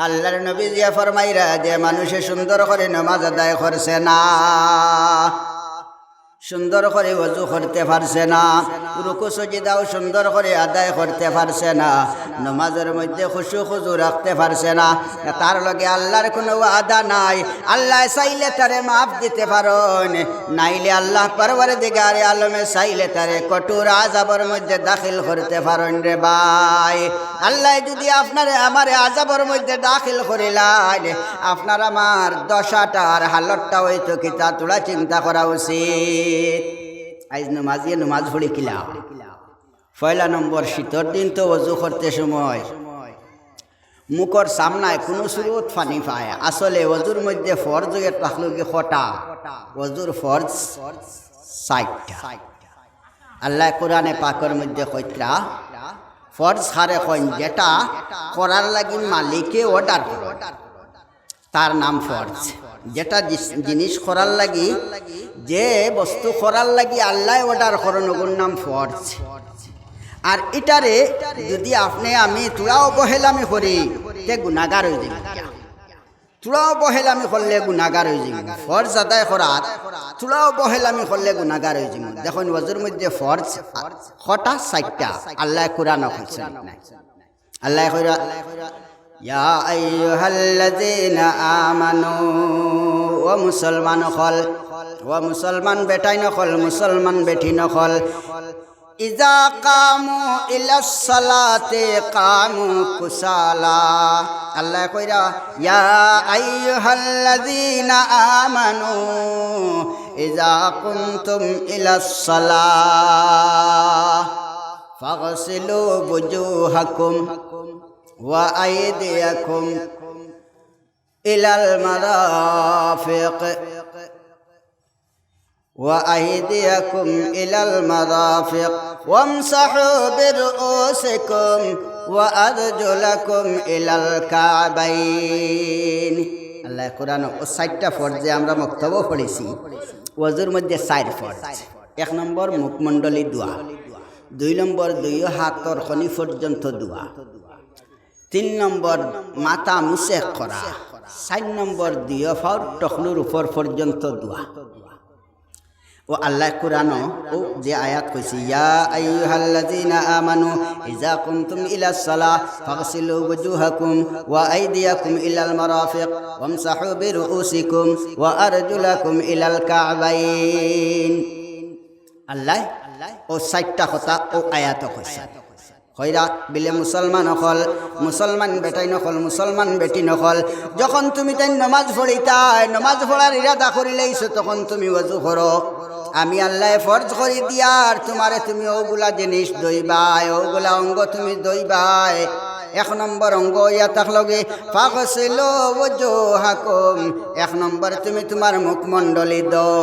আল্লাহর নবী জিয়া ফরমাইরা যে মানুষে সুন্দর করে নামাজ আদায় করছে না, সুন্দর করে ওযু করতে পারছে না, রুকু সজদাও সুন্দর করে আদায় করতে পারছে না, নামাজের মধ্যে খুশু খুজু রাখতে পারছে না, তার লগে আল্লাহর কোনো ওয়াদা নাই। আল্লাহ চাইলে তারে মাফ দিতে পারেন, নাইলে আল্লাহ পরওয়ারদিগারে আলমে চাইলে তারে কঠোর আযাবের মধ্যে দাখিল করতে পারেন রে ভাই। আল্লাহ যদি আপনারে আমারে আযাবের মধ্যে দাখিল করিলেন, আপনার আমার দশাটার হালতটা হইতো কিতা তোলা চিন্তা করা উচিত। আইজ নমাজিয়ে নমাজ পড়ি কিলা পয়লা নম্বর শীতর দিন তো ওযু করতে সময় মুখর সামনায় কোনো সুরত পানি পায়। আসলে ওযুর মধ্যে ফরজ থাকলো কি খটা, ওযুর ফরজ ৬০টা। আল্লাহ কোরআনে পাকের মধ্যে কইত্রা ফরজ হারে কইন যেটা করার লাগি মালিকে অর্ডার করে তার নাম ফরজ। যেটা জিনিস করার লাগি, যে বস্তু করার লাগি আল্লাহ অর্ডার করেন ওগুর নাম ফরজ। আর এটারে যদি আপনি আমি তোরা অবহেলামি করি তে গুনাহগার হয়ে যাবে। তোরা অবহেলামি করলে গুনাহগার হয়ে যাবে। ফরজ আদায় করার তোরা অবহেলামি করলে গুনাহগার হয়ে যাবে। দেখুন ওযুর মধ্যে ফরজ কটা ৬০টা আল্লাহ কোরআন বলছেন। আল্লাহ কইরা ইয়া আইয়ুহাল্লাযীনা আমানু, ও মুসলমান হল, ও মুসলমান বেটাই নকল, মুসলমান বেটি নকল, ইজা কামু ইলাস সালাতে কামু কুসালা। আল্লাহ কইরা ইয়া আইয়ুহাল্লাযীনা আমানু ইজা কুনতুম ইলাস সালাহ ফাগসিলু বুজুহাকুম ওয়া আইদিয়াকুম ইলাল মারাফিক ওয়া আইদিয়াকুম ইলাল মারাফিক ওয়ামসাহু বিরউসিকুম ওয়া আরজুলাকুম ইলাল কাবাইন। আল্লাহ কোরআন ও ৬০টা ফরজে আমরা বক্তব্য পড়েছি। ওযুর মধ্যে ৪ ফরজ। ১ নম্বর মুখমণ্ডলী দোয়া, ২ নম্বর দুই হাতর খনি পর্যন্ত দোয়া, ৩ নম্বর মাথা মুছে করা, ৪ নম্বর দুই পাওর টখলুর উপর পর্যন্ত দোয়া। ও আল্লাহ কোরআন ও যে আয়াত কইছে ইয়া আইয়ুহাল্লাযীনা আমানু ইযা কুনতুম ইলাস সালাহ ফাগসিলু ওয়াজুহাকুম ওয়া আইদিয়াকুম ইলাল মারাফিক ওয়ামসাহু বিরউসিকুম ওয়া আরজুলাকুম ইলাল কাবাইন। আল্লাহ ও ৬০টা কথা ও আয়াত কইছে। হইরা বিলে মুসলমান হল, মুসলমান বেটাই নকল, মুসলমান বেটি নকল, যখন তুমি তাই নমাজ পড়িতাই, নমাজ পড়ার ইরাদা করিলেইছো তখন তুমি ওযু করো। আমি আল্লাহ ফরজ করি দিয়ার তোমারে তুমি ওগুলা জিনিস দইবাই, ওগুলা অঙ্গ তুমি দইবাই। ১ নম্বর অঙ্গ ইয়া থাকলগে ফাগসিলু ওয়াজুহাকুম, ১ নম্বর তুমি তোমার মুখমণ্ডলী দাও।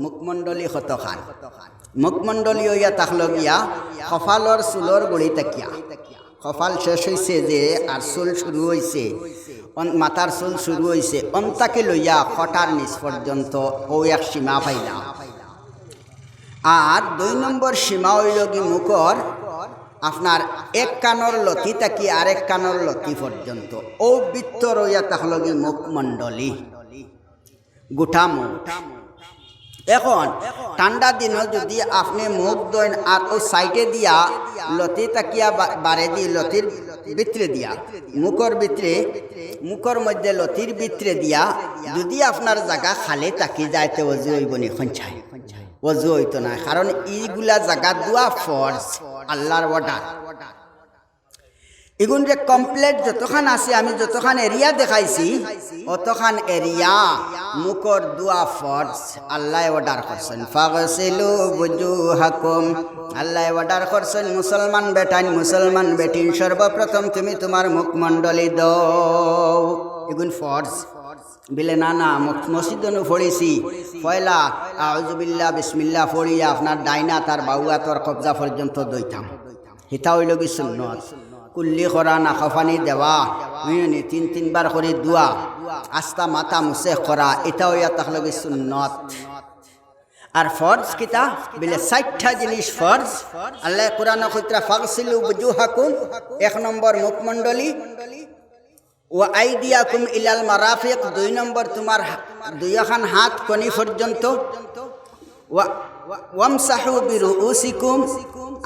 মুখমণ্ডলী কতখান? মুখমণ্ডলী হইয়া থাকলো গিয়া কপালর চুলর গুড়ি তাকিয়া, কপাল শেষ হয়েছে যে আর চুল শুরু হয়েছে, মাথার চুল শুরু হয়েছে অন্তাকে লইয়া খটার নিচ পর্যন্ত ও এক সীমা পাইলা। আর ২ নম্বর সীমা হইল কি মুখর আপনার এক কানর লতি তাকি আরেক কানর লতি পর্যন্ত, ও বৃত্ত রইয়া থাকলো কি মুখমণ্ডলী গোটা মুখ। এখন ঠান্ডা দিনও যদি আপনি মুখ দইন আর ও সাইডে দিয়া লতি তাকিয়া বারে দি লতির ভিতরে দিয়া মুখর ভিতরে, মুখর মধ্যে লতির ভিতরে দিয়া যদি আপনার জায়গা খালি তাকি যাইতে ওযু হইব নি? খঞ্চায় ওযু হইতো না, কারণ এইগুলা জায়গা দোয়া ফরজ, আল্লাহর অর্ডার। এগুন যে কমপ্লিট যতখান আছে আমি যতখান এরিয়া দেখাইছি অতখান এরিয়া মুখর দোয়া ফরজ, আল্লাহ অর্ডার করছেন। ফাগসিলু বুজুহাকুম, আল্লাহ অর্ডার করছেন মুসলমান বেটাইন মুসলমান বেটিন সর্বপ্রথম তুমি তোমার মুখমণ্ডলী দাও। এগুন ফরজ বিলে না না মসজিদনু পড়েছি পয়লা আউযুবিল্লাহ বিসমিল্লাহ পড়িয়া আপনার ডাইনা তার বাউয়া তোর কবজা পর্যন্ত দইতাম, হিতা হইল কি সুন্নত। কুল্লি করা নাকফানি দেওয়া, ৩ বার করে দোয়া, আস্তা মাথা মুছে করা, এটাও ইয়া থাকলে সুন্নত। আর ফরজ কিতা বিলে ৬০টা জিনিস ফরজ। আল্লাহ কোরআন কইত্রা ফাগসিলু বুজুহাকুম, ১ নম্বর মুখমণ্ডলী, ওয়া আইদিয়াকুম ইলাল মারাফিক, 2 নম্বর তোমার দুইখান হাত কনি পর্যন্ত। ওয়ামসাহু বিরুউসিকুম,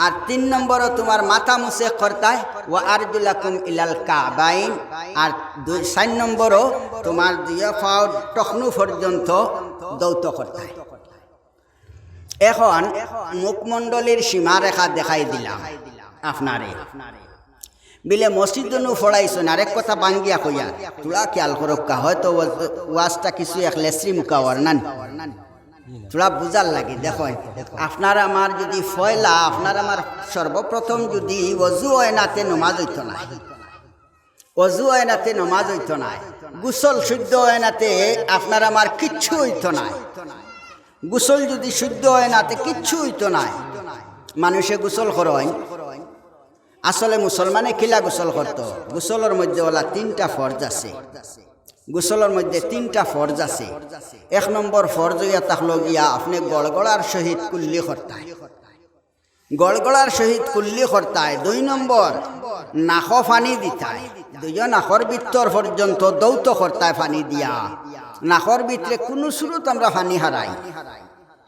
আর 3 নম্বর তোমার মাথা মুছে করতায়। ওয়া আরজুলাকুম ইলাল কাবাইন, আর 4 নম্বর তোমার 2 পাও টখনু পর্যন্ত দৌত করতায়। এখন মুখমণ্ডলীর সীমারেখা দেখাই দিলাম আপনারে। বিলে মসজিদনু ফড়াইছেন, আরেক কথা বাঙ্গিয়া কইয়া তোরা খেয়াল করক্কা, হয়তো ওয়াজটা কিছু এক লেসরি মুখাওয়ার নান তোরা বুঝার লাগে। দেখুন আপনার আমার যদি ফয়লা, আপনার আমার সর্বপ্রথম যদি অজু আয়নাতে নমাজ হইত না, অজু আয়নাতে নমাজ হইত না, গোসল শুদ্ধ আয়নাতে আপনার আমার কিচ্ছু হইত না। গোসল যদি শুদ্ধ আয়নাতে কিচ্ছু হইত না, মানুষে গোসল করেন। আসলে মুসলমানে কিলা গোসল করতো? গোসলের মধ্যে ওলা 3টা ফরজ আছে। গোসলের মধ্যে 3টা ফরজ আছে। 1 নম্বর ফরজ হইয়া থাকলো গিয়া আপনি গড়গড়ার সহিত কুল্লি করতায়, গড়গড়ার সহিত কুল্লি করতায়। 2 নম্বর নাক পানি দিতায়, 2 নাকর ভিতর পর্যন্ত দৌত করতায় পানি দিয়া। নাকর ভিতরে কোনো সুরত আমরা পানি হারাই,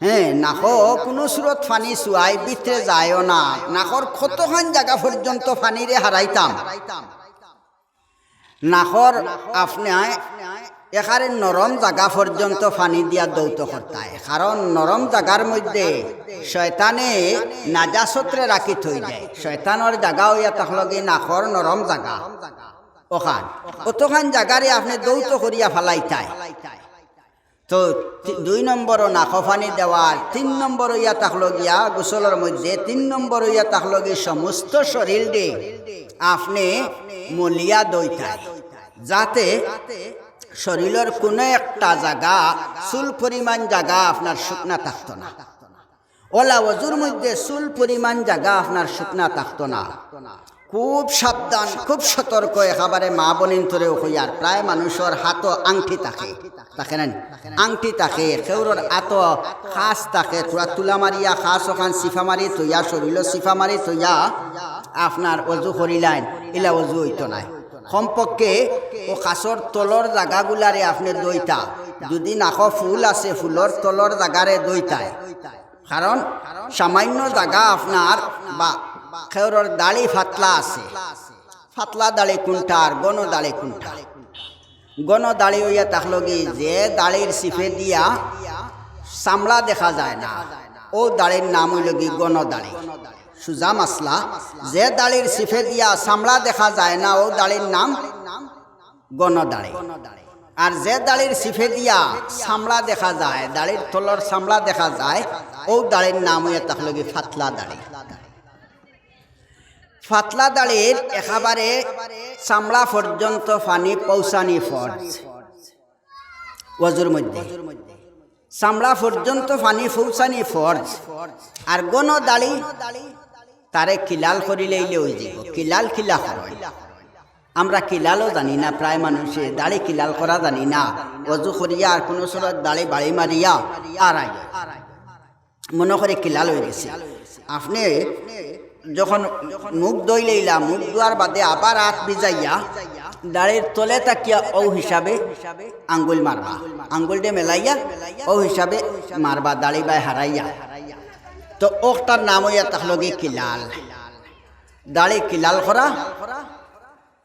হ্যাঁ, নাক কোনো সুরত পানি চুয়াই ভিতরে যায়ও না। নাকর কতখান জায়গা পর্যন্ত পানিরে হারাইতাম। নাকর আপনি এখানে নরম জায়গা পর্যন্ত পানি দিয়া দৌত করতায়, কারণ নরম জায়গার মধ্যে শয়তানে নাজাসত্রে রাখি থই যায়। শয়তানের জায়গা হইয়া থাকলো কি নাকর নরম জায়গা, ওখান অতখান জায়গারে আপনি দৌত করিয়া ফেলাইতায়। তো 2 নম্বর নাক পানি দেওয়ার। 3 নম্বর হইয়া থাকলো গিয়া গোসলের মধ্যে 3 নম্বর হইয়া থাকলো গিয়ে সমস্ত শরীর দিয়ে আপনি মলিয়া দইতায়, যাতে শরীরের কোনো একটা জায়গা চুল পরিমাণ জায়গা আপনার শুকনা থাকতো না। ওলা ওজুর মধ্যে চুল পরিমাণ জায়গা আপনার শুকনা থাকতো না। খুব সাবধান, খুব সতর্ক একেবারে মা বোনিন ধরে হইয়ার। প্রায় মানুষের হাত আংটি থাকে, থাকে না আংটি থাকে, কেউর হাত খাস থাকে। তোরা তুলা মারিয়া খাস ওখান সিফা মারি তৈয়া, শরীর সিফা মারি তৈয়া আপনার অজু করিলেন, ইলা অজু হইতো নাই। কমপক্ষে ও খাসর তলর জায়গাগুলারে আপনি দইতা, যদি নাক ফুল আছে ফুলর তলর জায়গারে দইতায়। কারণ সামান্য জায়গা আপনার বা খেউরর দাড়ি ফাতলা আছে, ফাতলা দাড়ি কোনটা আর গণ দাড়ি কোনটা? গণ দাড়ি হইয়া থাকলো কি যে দাড়ির সিফে দিয়া চামড়া দেখা যায় না, ও দাড়ির নাম হইল কি গণ দাড়ি। সুজা মাসলা, যে দাড়ির সিফে দিয়া চামড়া দেখা যায় না, ও দাড়ির নাম গণ দাড়ি। আর যে দাড়ির সিফে দিয়া চামড়া দেখা যায়, দাড়ির তলর চামড়া দেখা যায়, ও দাড়ির নাম হইয়া থাকলো কি ফাতলা দাড়ি। ফাতলা দাড়ির একেবারে চামড়া পর্যন্ত পানি পৌঁছানি ফরজ ওজুর মধ্যে, চামড়া পর্যন্ত পানি পৌঁছানি ফরজ। আর গণ দাড়ি তারে কিলাল করিলেইলে ওই যাব, কিলাল খিলা হয়। আমরা কিলালও জানি না, প্রায় মানুষে দাড়ি কিলাল করা জানি না। অজু করিয়া আর কোনো সুরত দাড়ি বাড়ি মারিয়া আর মনে করে কিলাল হয়ে গেছে। আপনি যখন মুখ দইলেইলা, মুখ ধোয়ার বাদে আবার হাত ভিজাইয়া দাড়ির তলে তাকিয়া ও হিসাবে আঙ্গুল মারবা, আঙ্গুল দিয়ে মেলাইয়া ও হিসাবে মারবা, দাড়ি বাই হারাইয়া। তো ওটার নাম হইয়া থাকলো গিয়ে কিলাল। দাড়ি কিলাল করা,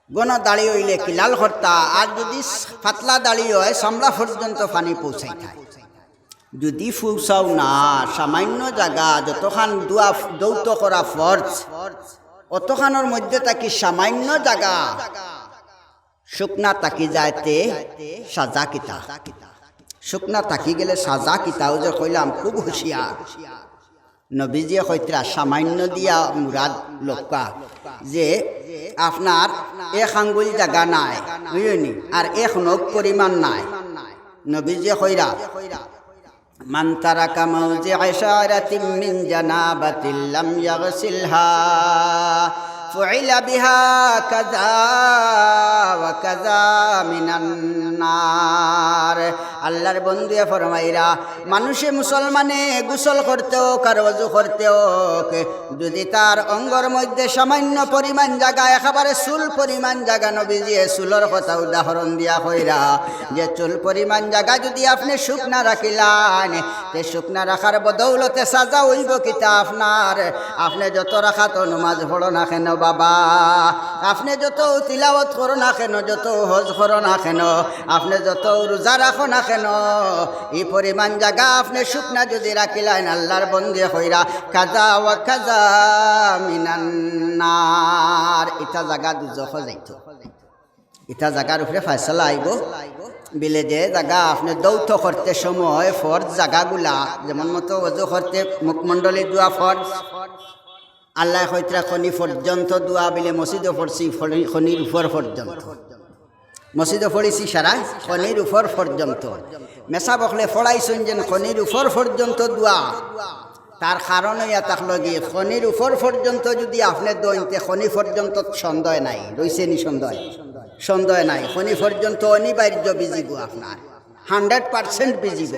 গণ দাড়ি হইলে কিলাল করতা। আর যদি পাতলা দাড়ি হয় চামড়া পর্যন্ত পানি পৌঁছাই থাকে। যদি পৌঁছাও না, সামান্য জায়গা যতখান দৌত করা ফরজ, অতখানোর মধ্যে তাকি সামান্য জায়গা শুকনা তাকি যাইতে সাজা কিতা, শুকনা তাকি গেলে সাজা কিতাও যে কইলাম খুব হুঁশিয়ার। নবীজিয়ে কইতরা সামান্য দিয়া মুরাদ লোকা যে আপনার 1 আঙ্গুল জায়গা নাই, বুঝলি, আর 1 নখ পরিমাণ নাই। নবীজিয়ে কইরা মান তারাকা মাওজিআ ইশারাতিন মিন জানাবাতিন লাম ইয়াগসিলহা ফুইলা বিহা কাযা ওয়া কাযা মিনান নার। আল্লাহর বন্ধুয়ে ফরমাইরা মানুষে মুসলমানে গোসল করতে হোক আর ওযু করতে হোক, যদি তার অঙ্গর মধ্যে সামান্য পরিমাণ জায়গা, একেবারে চুল পরিমাণ জায়গা, নবীজিয়ে চুলের কথা উদাহরণ দিয়া কইরা যে চুল পরিমাণ জায়গা যদি আপনি শুকনা রাখিলেন, তে শুকনা রাখার বদৌলতে সাজা হইব কিতা আপনার। আপনি যত রাখা তো নমাজ পড়ো না কেন বাবা, আপনি যত তিলাওয়াত করো না কেন, যত হজ করো না কেন, আপনি যত রোজা রাখো না কেন, এই পরিমাণ জায়গা আপনি শুকনা যদি রাখিলেন, আল্লাহর বন্দী হইরা কাজা ওয়া কাজা মিনান নার, এটা জায়গা দুজখ যাইতো। এটা জায়গার উপরে ফয়সালা আইব বিলে যে জায়গা আপনি দৌত করতে সময় ফরজ জায়গাগুলা, যেমন মতো ওযু করতে মুখমণ্ডলী দোয়া ফরজ, আল্লাহ হইতরা খনি পর্যন্ত দোয়া বিলে মসজিদও পড়ছি, খনির উপর পর্যন্ত মসজিদও পড়েছি সারা খনির উপর পর্যন্ত। মেসা বকলে ফড়াইছেন যেন খনির উপর পর্যন্ত দোয়া, তার কারণ হইয়া থাকলো গিয়ে খনির উপর পর্যন্ত যদি আপনি দইতে খনি পর্যন্ত সন্দেহ নাই, রইছে নি সন্দেহ? সন্দেহ নাই, খনি পর্যন্ত অনিবার্য বিজিব, আপনার 100% বিজিব।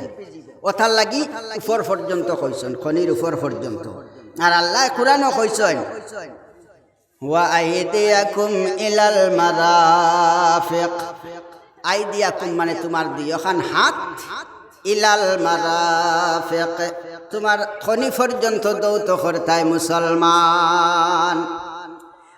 ওথার লাগি উপর পর্যন্ত কইছেন, খনির উপর পর্যন্ত। আর আল্লাহ কুরআনও কইছেন ওয়া আইদিয়াকুম ইলাল মারাফিক, আইদিয়াকুম মানে তোমার দুইখান হাত, ইলাল মারাফিক তোমার খনি পর্যন্ত দৌত করতায় মুসলমান।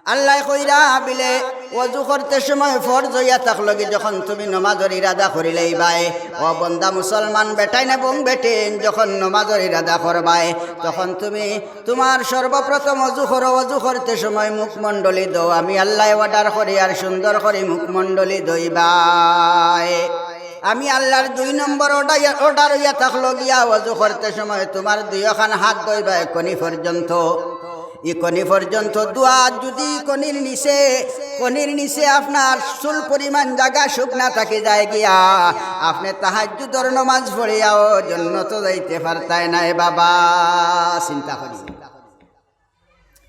আল্লাহ কইরা বিলে ওযু করতে সময় ফরজ হইয়া থাকলো কি যখন তুমি নমাজের ইরাদা করিলেই বাই, ও বন্দা মুসলমান বেটাই না বং বেটেন, যখন নমাজের ইরাদা করবাই তখন তুমি তোমার সর্বপ্রথম ওযু করো। ওযু করতে সময় মুখমণ্ডলী দো, আমি আল্লাহ অর্ডার করি আর সুন্দর করে মুখমণ্ডলী দইবাই। আমি আল্লাহর 2 নম্বর অর্ডার হইয়া থাকলো গিয়া ওযু করতে সময় তোমার দুইখান হাত দইবাই কনি পর্যন্ত। এই কনি পর্যন্ত দোয়া যদি কনির নিচে আপনার চুল পরিমাণ জায়গা শুকনা থাকে যায় গিয়া, আপনি তাহাজ্জুদের নামাজ পড়িয়াও জান্নাতে যাইতে পারতাই নাই বাবা। চিন্তা করি,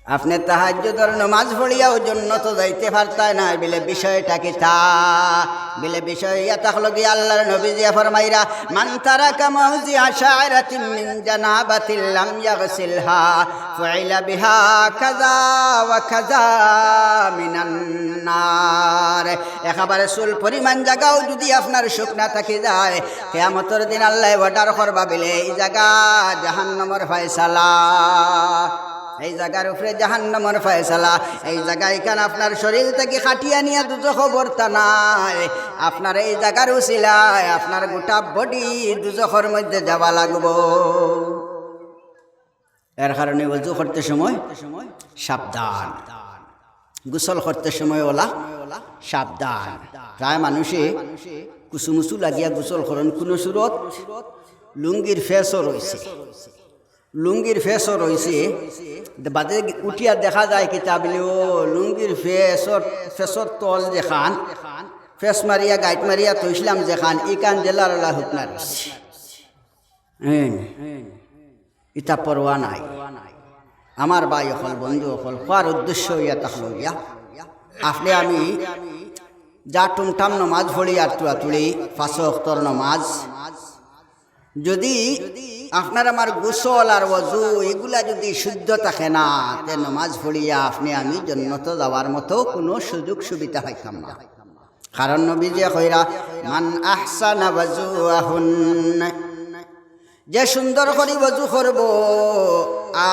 আপনি তাহাজ্জুদের নামাজ পড়িয়াও জান্নাতে যাইতে পারতাই নাই বিলে বিষয়টা কি তা বিলে বিষয় ইয়া থাকলো গিয়া আল্লাহর নবী জি ফরমাইরা মান তারাকা মাউযিআ শা'রাতিন মিন জানাবাতিন লাম ইয়াগসিলহা ফাইলা বিহা কাযা ওয়া কাযা মিনান নার। একেবারে চুল পরিমাণ জায়গাও যদি আপনার শুকনা থাকি যায়, কিয়ামতের দিন আল্লাহ অর্ডার করবা বিলে এই জায়গা জাহান্নামের ফয়সালা, এই জায়গার উপরে জাহান্নামের ফয়সালা। এই জায়গায় এখানে আপনার শরীর থেকে খাটিয়া নিয়ে দুজখ বর্তা নাই, আপনার এই জায়গার উসিলায় আপনার গোটা বডি দুজখের মধ্যে যাওয়া লাগবো। এর কারণে ওযু করতে সময় সাবধান, গোসল করতে সময় ওলা সাবধান। প্রায় মানুষে কুসুমুসু লাগিয়া গোসল করেন, কোনো সুরত লুঙ্গির ফেসও রয়েছে, লুঙ্গির ফেসও রয়েছে, বাদে উঠিয়া দেখা যায় কিতাবলি ও লুঙ্গির ফেসর তল যেখান ফেস মারিয়া গাইট মারিয়া তৈসলাম যেখান ইকান জেলার হুকনা রয়েছে, ইটা পরোয়া নাই। আমার ভাই হল বন্ধু হল হওয়ার উদ্দেশ্য ইয়া তাহল ইয়া আপনি আমি যা টুমটাম নমাজ পড়ি আর তুড়ি 5 ওয়াক্তের নমাজ, যদি আপনার আমার গোসল আর ওযু এগুলা যদি শুদ্ধ থাকে না, তে নমাজ পড়িয়া আপনি আমি জান্নাতে যাওয়ার মতো কোনো সুযোগ সুবিধা পাইতাম না। কারণ নবী যে কইরা মান আহসানা ওযুহুন, যে সুন্দর করে ওযু করব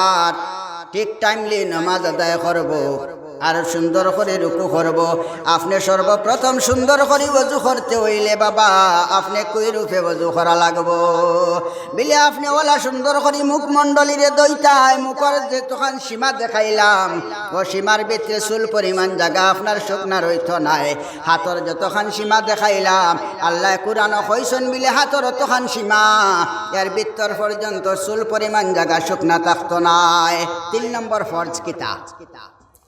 আর ঠিক টাইমলি নামাজ আদায় করব আর সুন্দর করে রুকু করব। আপনি সর্বপ্রথম সুন্দর করে ওযু করতে হইলে বাবা আপনি কই রূপে ওযু করা লাগবো বিলে আপনি ওলা সুন্দর করে মুখমণ্ডলীরে দইতায়, মুখের যে তখন সীমা দেখাইলাম ও সীমার ভিতরে চুল পরিমাণ জায়গা আপনার শুকনা রইত নাই। হাতর যতখান সীমা দেখাইলাম আল্লাহ কুরআন কইছেন বিলে হাতর অতখান সীমা, এর ভিতর পর্যন্ত চুল পরিমাণ জায়গা শুকনা থাকতো নাই। 3 নম্বর ফরজ কিতা,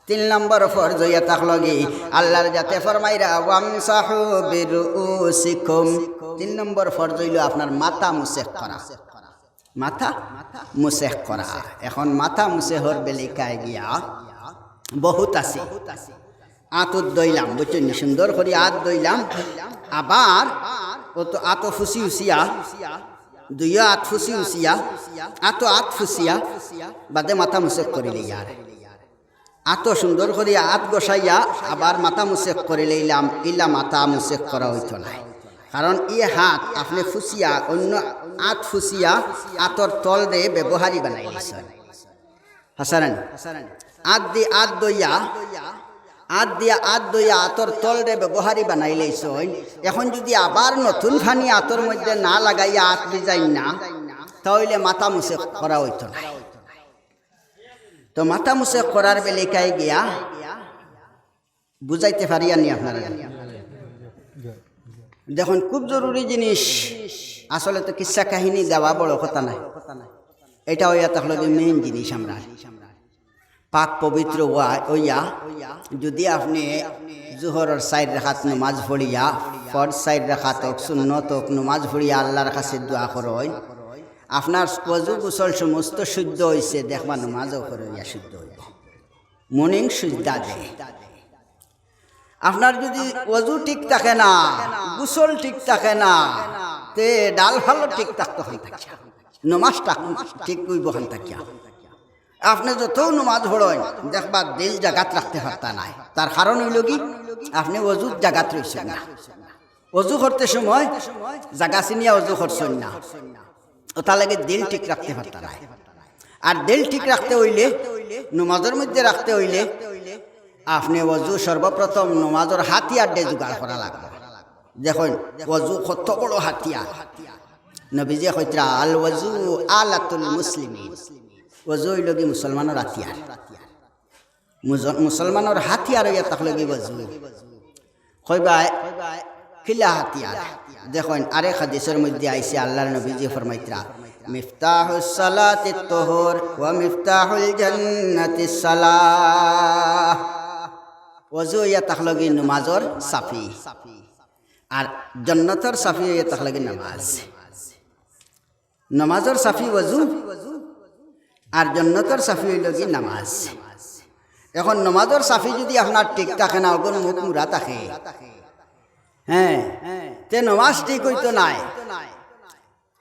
3 নম্বর ফরজ হইয়া থাকলো কি আল্লাহর যাতে ফরমাইরা ওয়ামসাহু বিরুসিকুম। 3 নম্বর ফরজ হইল আপনার মাথা মুসেহ করা, মাথা মুসেহ করা। এখন মাথা মুসেহর বেলিকায় গিয়া বহুত আছে, আতত দইলাম, বুঝছেন, সুন্দর করে আত দইলাম। আবার ও তো আত ফুসি উসিয়া, দুইও আত ফুসি উসিয়া, আত ফুসিয়া বাদে মাথা মুসেক করিলে ইয়ার। আত সুন্দর করে আত গোসাইয়া আবার মাথা মুসেক করে লইলাম, ইলা মাথা মুসেক করা হইতো না। কারণ ই হাত আপনি ফুসিয়া অন্য আত ফুসিয়া আতর তল রে ব্যবহারই বানাই দিছেন। হাসারান আত দইয়া আতর তল রে ব্যবহারই বানাই লইছেন। এখন যদি আবার নতুন ফানি আতর মধ্যে না লাগাইয়া আত দিজাই না, তাহলে মাথা মুসেক করা হইতো না। তো মাথা মুসেক করার বেলিকায় গিয়া বুঝাইতে পারি আনি আপনারা। দেখুন, খুব জরুরি জিনিস। আসলে তো কিসা কাহিনী দেওয়া বড় কথা নাই, এটা হইয়া তাহলে মেইন জিনিস। আমরা পাক পবিত্র হইয়া যদি আপনি জোহরের 4 রাকাত নামাজ পড়িয়া, ফরজ 4 রাকাত হোক, সুন্নত হোক, নামাজ পড়িয়া আল্লাহর কাছে দোয়া করেন, আপনার ওযু গোসল সমস্ত শুদ্ধ হয়েছে, দেখবা নামাজও করিয়া শুদ্ধ হইব, মর্নিং সুজদা দেয়। আপনার যদি ওযু ঠিক থাকে না, গোসল ঠিক থাকে না, তে ডাল ভালো ঠিক থাকতো হান থাকিয়া, নমাজটা ঠিক হইব হান থাকিয়া। আপনি যত নমাজ পড়েন দেখবা দিল জাগাত রাখতে পারতা নাই। তার কারণ হইল কি, আপনি ওযুর জাগাত রইছেন না। ওযু করতে সময় জাগা চিনিয়া ওযু করছেন না, ওটা লাগে দিল ঠিক রাখতে পারতা নাই। আর দিল ঠিক রাখতে হইলে, নমাজের মধ্যে রাখতে হইলে আপনি ওযু সর্বপ্রথম নমাজের হাতিয়ার দিয়ে জোগাড় করা লাগবে। দেখুন, ওযু কত বড় হাতিয়ার। নবীজি কইতরা আল ওযু আলাতুল মুসলিমিন, ওযু হইল কি মুসলমানের হাতিয়ার। মুসলমানের হাতিয়ার হইয়া তাহলে কি ওযু কইবাই কিলা হাতিয়ার। দেখুন, আরেক হাদিসের মধ্যে আইছে আল্লাহর নবীজি ফরমাইতরা মিফতাহুস সালাতিত তুহুর ওয়া মিফতাহুল জান্নাতিস সালাহ। ওযু হইয়া তাহলে কি নামাজের সাফি, আর জান্নাতের সাফি হইয়া তাহলে কি নামাজ। নামাজের সাফি ওযু, আর জান্নাতের সাফি হইল কি নামাজ। এখন নামাজের সাফি যদি আপনার ঠিক থাকে না, ওগুলো মুখ মুড়া থাকে, হ্যাঁ, তে নামাজ ঠিক হইতো নাই।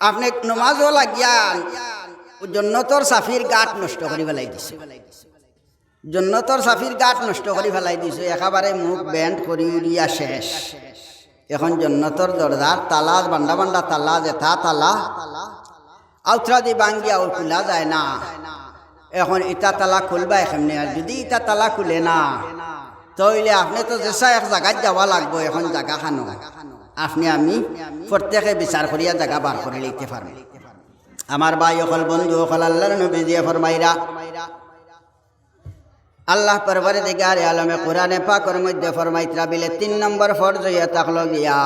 আপনি নামাজও লাগিয়া জান্নাতের সাফির গাঁট নষ্ট করে ফেলাই দিছে, জান্নাতের সাফির গাঁট নষ্ট করে ফেলাই দিছে, একেবারে মুখ ব্যান্ড করি উড়িয়া শেষ। এখন জান্নাতের দরজার তালা, বান্ডা বান্ডা তালা, জেঠা তালা আউথরা দি বাঙ্গিয়া ওর খোলা যায় না। এখন ইটা তালা খুলবা এখানে, আর যদি ইটা তালা খুলে না, তাহলে আপনি তো যেসা এক জায়গায় যাওয়া লাগবো। এখন জায়গা খানো আপনি আমি প্রত্যেকে বিচার করিয়া জায়গা বার করে লিখতে পারবেন। আমার ভাই অকল বন্ধু অকল আল্লাহর নবী দিয়ে ফরমাইরা, আল্লাহ পরওয়ারদিগার আলমে কোরআনে পাকের মধ্যে ফরমাইতরা বিলে 3 নম্বর ফরজ হইয়া থাকলো গিয়া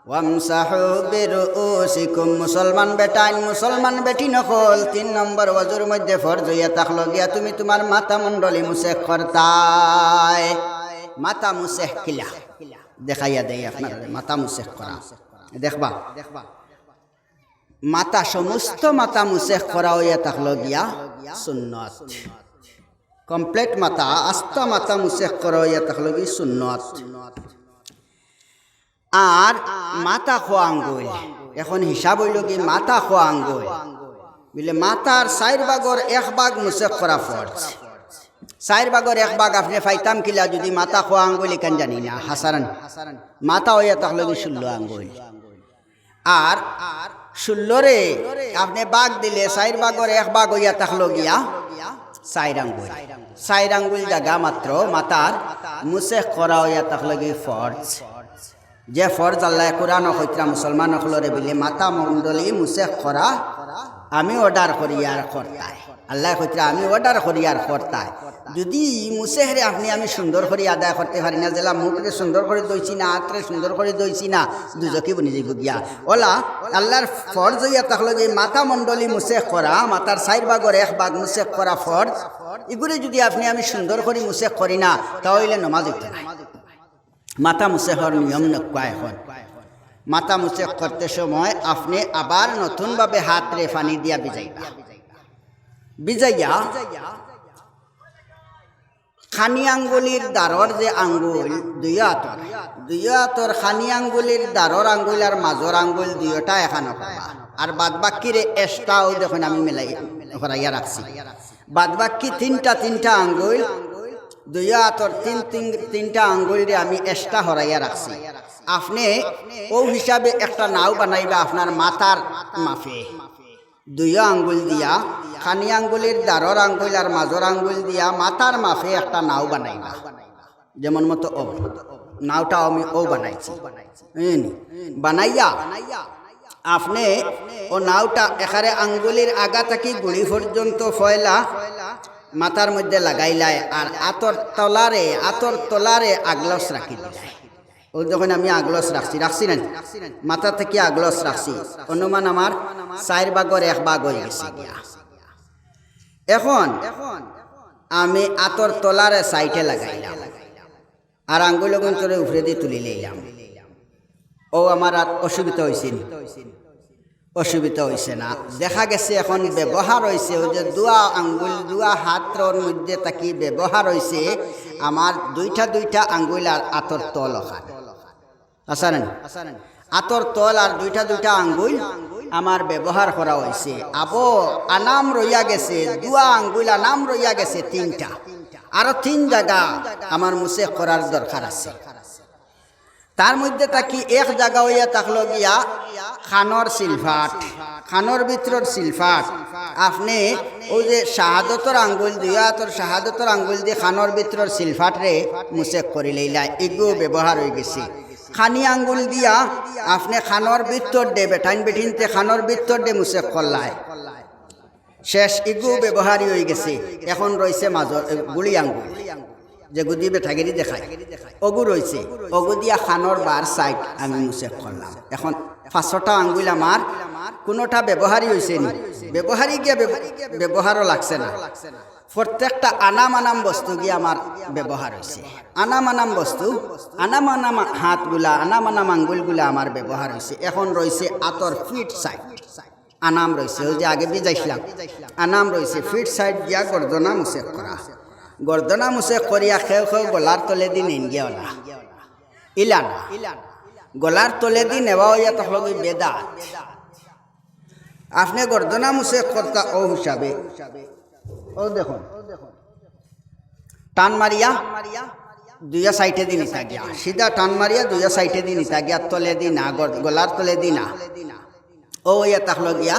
ওয়ামসাহু বিরুসিকুম। মুসলমান বেটাইন, মুসলমান বেটি নকল 3 নম্বর ওযুর মধ্যে ফরজ হইয়া থাকলো গিয়া তুমি তোমার মাথা মণ্ডলী মুসেক করতাই। মাথা মুসেক কিলা দেখাইয়া দেয় আপনার মাথা মুসেক করা। দেখবা মাথা, সমস্ত মাথা মুসেক করা হইয়া থাকলো গিয়া সুন্নত। কমপ্লিট মাথা, আস্তা মাথা মুসেক করা হইয়া থাকলো কি সুন্নত। আর মাথা খোয়া আঙ্গুল, এখন হিসাব হইল কি মাথা খোয়া আঙ্গুল বলে মাথার 4 ভাগের 1 ভাগ মুসেক করা ফরজ। 4 ভাগের 1 ভাগ আপনি ফাইতাম কিলা যদি মাথা খোয়া আঙ্গুল কেন জানি না। হাসারান মাথা হইয়া থাকলো কি 16 আঙ্গুল। আর 16 রে আপনি ভাগ দিলে 4 ভাগের 1 ভাগ হইয়া থাকলো গিয়া 4 আঙ্গুল। 4 আঙ্গুল জায়গা মাত্র মাথার মুসেক করা হইয়া থাকলো কি ফরজ। যে ফরজ আল্লাহ কোরআন কইতরা মুসলমান হলরে বলে মাথা মণ্ডলী মুসেক করা আমি অর্ডার করি আর করতাই। আল্লাহ কইতরা আমি অর্ডার করি আর করতাই। যদি মুসেহরে আপনি আমি সুন্দর করে আদায় করতে পারি না, জেলা মুখরে সুন্দর করে দইছি না, হাতরে সুন্দর করে দইছি না, দুজকে বনি যাইব গিয়া। ওলা আল্লাহর ফরজ হইয়া থাকলো যে মাথা মণ্ডলী মুসেক করা, মাথার 4 ভাগের 1 ভাগ মুসেক করা ফরজ। এগুলো যদি আপনি আমি সুন্দর করে মুসেক করি না, তাহলে নামাজ হইতো না। মাথা মুসেহর নিয়ম নকবা। এখন মাথা মুসেক করতে সময় আপনি আবার নতুনভাবে হাতরে পানি দিয়া ভিজাইবা। ভিজাইয়া খানি আঙ্গুলির দাঁড়র যে আঙ্গুল দুই হাতর খানি আঙ্গুলির দাঁড়র আঙ্গুল আর মাজর আঙ্গুল দুইটা এখানে করবা আর বাদ বাকিরে এক্সট্রাও যখন আমি মেলাই করাইয়া রাখছি বাদ বাকি তিনটা আঙ্গুল দুই হাতর তিনটা আঙ্গুল দিয়ে আমি এক্সট্রা হরাইয়া রাখছি আপনি ও হিসাবে একটা নাও বানাইবা আপনার মাথার মাফে দুই আঙ্গুল দিয়া খানি আঙ্গুলের দাঁড়র আঙ্গুল আর মাজর আঙ্গুল দিয়া মাথার মাফে একটা নাও বানাইবা যেমন মতো ও নাওটা আমি ও বানাইছি বানাইয়া আপনি ও নাওটা এখানে আঙ্গুলের আগা থেকে গুড়ি পর্যন্ত ফয়লা মাথার মধ্যে লাগাইলাই আর আতর তলারে আগলস রাখি দিলাই ও যখন আমি আগলস রাখছি না মাথা থেকে আগলস রাখছি অনুমান আমার 4 ভাগের 1 ভাগ হয়ে গেছে এখন আমি আতর তলারে সাইডে লাগাইলাম আর আঙ্গুল গুন্তরে উপরে দিয়ে তুলি লইলাম ও আমার আর অসুবিধা হয়েছে না দেখা গেছে এখন ব্যবহার হয়েছে ওই যে দুয়া হাতর মধ্যে তাকি ব্যবহার হয়েছে আমার দুইটা আঙ্গুল আর আতর তল আসারেন আতর তল আর দুইটা আঙ্গুল আমার ব্যবহার করা হয়েছে আবো আনাম রইয়া গেছে দুয়া আঙ্গুল আনাম রইয়া গেছে 3টা আরো 3 জায়গা আমার মুছে করার দরকার আছে তার মধ্যে তাকি এক জায়গা হইয়া থাকলো গিয়া খানোর ভিতর সিলফাট আপনি ওই যে শাহাদতর আঙ্গুল দুই হাতর শাহাদতর আঙ্গুল দিয়ে খানোর ভিতর সিলফাট রে মুছে করি লইলা এগুলো ব্যবহার হয়ে গেছে খানি আঙ্গুল দিয়া আপনি খানোর ভিতর দে বেঠিনতে খানোর ভিতর দে মুছে করলায় শেষ এগুলো ব্যবহারই হয়ে গেছে এখন রয়েছে মাজর গুলি আঙ্গুল যে গুদি বেঠাগিরি দেখায় অগু রয়েছে অগু দিয়া খানোর বার সাইড আমি মুছে করলাম এখন 5টা আঙ্গুল আমার কোনোটা ব্যবহারই হয়েছে নি ব্যবহারই গিয়া ব্যবহারও লাগছে না প্রত্যেকটা আনাম বস্তু গিয়ে আমার ব্যবহার হয়েছে আনাম বস্তু আনাম হাতগুলা আনাম আঙ্গুলগুলা আমার ব্যবহার হয়েছে এখন রয়েছে আতর ফিট সাইড আনাম রয়েছে ওই যে আগে বিজাইছিলাম আনাম রয়েছে ফিট সাইড দিয়া গর্দনা মুছে করা গর্দনা মুছে করিয়া খেয়ে গলার তলে দিন ইন্ডিয়া ইলানা গলার তলে দিন নেওয়া হইয়া তখন বেদাত আপনি গর্দনা মুছে করতা ও হিসাবে ও দেখুন টান মারিয়া দুইয়া সাইডে দিন ইতা গিয়া সিধা টান মারিয়া দুইয়া সাইডে দিন ইতা গিয়া তলে দিন না গলার তলে দিন না ও ইয়া তাহলো গিয়া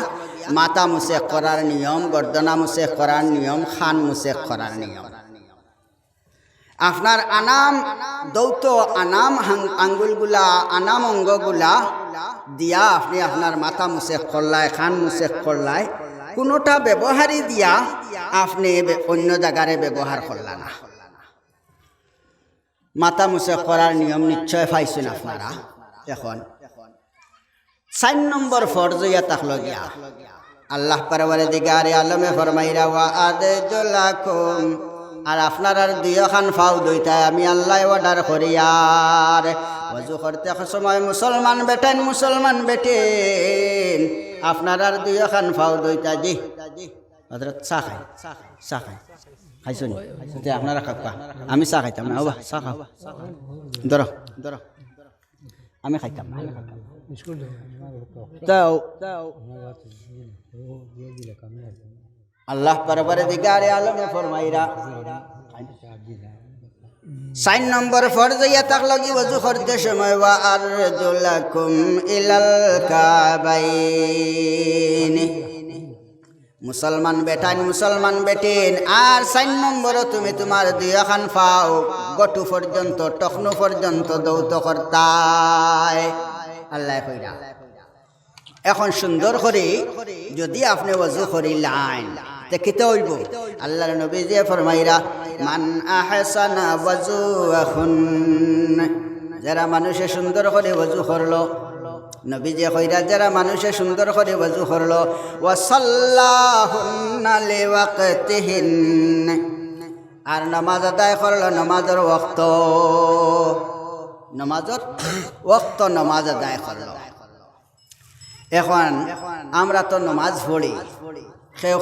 মাথা মুছে করার নিয়ম গর্দনা মুছে করার নিয়ম খান মুছে করার নিয়ম আপনার আনাম দৌত আনাম আঙ্গুলগুলা আনাম অঙ্গগুলা দিয়া আপনি আপনার মাথা মুছে করলায় খান মুছে করলায় কোনোটা ব্যবহারই দিয়া আপনি অন্য জায়গায় ব্যবহার করলা না মাথা মুছে করার নিয়ম নিশ্চয় পাইছেন আপনারা এখন 4 নম্বর ফরজ ইয়া তাহলো গিয়া আল্লাহ পরওয়ারদিগারে আলমে ফরমাইরা ওয়া আদজুলাকুম আর আপনার আর 2 খান ফাও দুইটা আমি আল্লাহ অর্ডার করিয়ার ওযু করতে সময় মুসলমান বেটেন আপনার আর 2 খান ফাও দুইটা জি হযরত চা খাই খাইছো নি আপনারা খাবা আমি চা খাইতাম না বাবা চা খাও ধরো আমি খাইতাম না আল্লাহ পরওয়ারদিগারে আলমে ফরমাইরা 4 নম্বর ফরজ ইয়া তাকলো কি ওযু করতে সময় ওয়া আরজুলাকুম ইলাল কাবাইন মুসলমান বেটেন আর 4 নম্বর তুমি তোমার 2 খান পাও গটু পর্যন্ত টখনু পর্যন্ত দৌত করতায় আল্লাহ কইরা এখন সুন্দর করে যদি আপনি ওযু করিলেন দেখিতে হইব আল্লাহর নবী যে ফরমাইরা মান আহসানা ওযুহুন যারা মানুষে সুন্দর করে ওযু করলো নবী যে কইরা যারা মানুষে সুন্দর করে ওযু করলো ওয়া সাল্লাহুন্না লিওয়াক্তিহিন আর নামাজ আদায় করলো নামাজের ওয়াক্ত নামাজ আদায় করলো এখন আমরা তো নামাজ পড়ি কেউ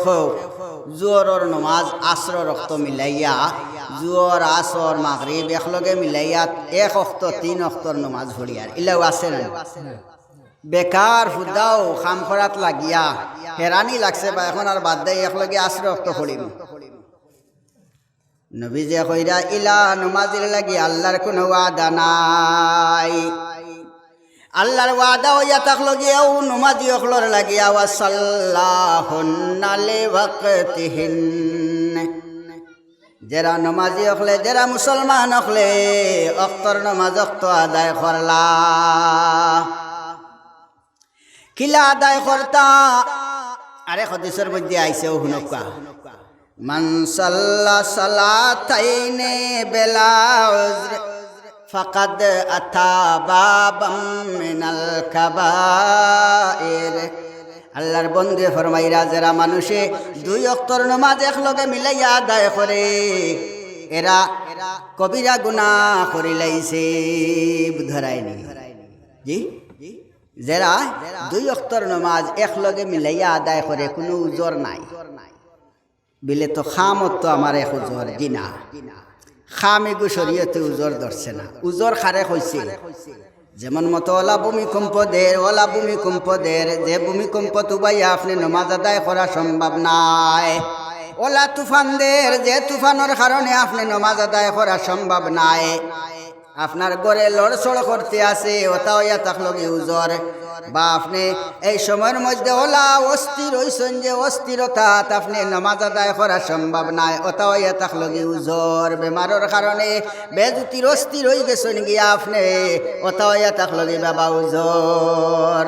জোহরের নামাজ আসর রক্ত মিলাইয়া জুয়র আসর মাগরিব একলগে মিলাইয়া এক অক্ত 3 অক্তর নমাজ পড়ি আর ইলাও আছে না বেকার ফুদাও খাম খরাত লাগিয়া হেরানি লাগছে বা এখন আর বাদ দেয় একলগে আসর অক্ত পড়িম নবীজে কইরা ইলা নমাজের লাগি আল্লাহর কোনো ওয়াদা নাই আল্লাহর ওয়াদা হইয়া থাকলো গিয়াও নমাজি অখলর লাগিয়া ওয়া সাল্লাহুন্না লিওয়াক্তিহিন যারা নমাজি অখলে যারা মুসলমান অখলে অক্তর নমাজ অক্ত আদায় করলা কিলা আদায় করতা আরে হাদিসের মধ্যে আইছে ও হুনকা মান সাল্লা সালাতাইনে বিলা উযর ফাকাদ আতা বাবাম মিনাল কাবায়ের আল্লাহর বন্দে ফরমাইরা যারা মানুষে 2 ওয়াক্তর নামাজ একলগে মিলাইয়া আদায় করে এরা কবিরা গুনাহ করে লাইছে ধরায়নি জি যারা 2 ওয়াক্তর নামাজ একলগে মিলাইয়া আদায় করে কোনো উজর নাই বিলে তো খামত তো আমার এক উজর জিনা খামেগু শরীয়তে উজর ধরছে না উজর খারে হইছে যেমন মতো ওলা ভূমিকম্প দের যে ভূমিকম্প তুবাইয়া আপনি নামাজ আদায় করা সম্ভব নাই ওলা তুফানদের যে তুফানের কারণে আপনি নামাজ আদায় করা সম্ভব নাই আপনার ঘরে লড়ছড় করতে আছে ওটা হইয়া থাকলো কি উজর বা আপনি এই সময়ের মধ্যে ওলা অস্থির হইছেন যে অস্থিরতা আপনি নামাজ আদায় করা সম্ভব নাই ওটা হইয়া থাকলো কি উজর বেমারের কারণে বেজুতির অস্থির হয়ে গেছেন গিয়া আপনি ওটা হইয়া থাকলো কি বাবা উজর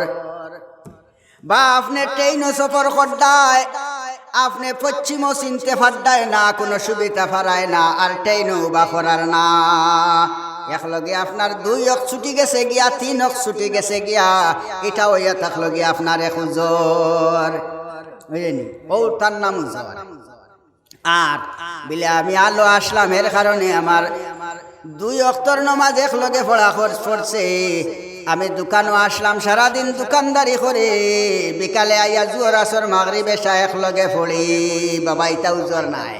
বা আপনি ট্রেন সফর করদায় আপনি পশ্চিমও চিনতে পারদায় না কোনো সুবিধা ফারায় না আর ট্রেনও বা করার না একলগে আপনার 2 অক ছুটি গেছে গিয়া 3 অক ছুটি গেছে গিয়া এটা হইয়া থাকলো গিয়া আপনার এক উজর বুঝলেনি ও তার নাম উজর আর বিলে আমি আলো আসলাম এর কারণে আমার 2 ওয়াক্তর নামাজ একলগে পড়া পড়ছে আমি দোকানও আসলাম সারাদিন দোকানদারি করে বিকালে আইয়া জুয়ার আসর মাগরিব এশা একলগে পড়ি বাবা এটা উজর নাই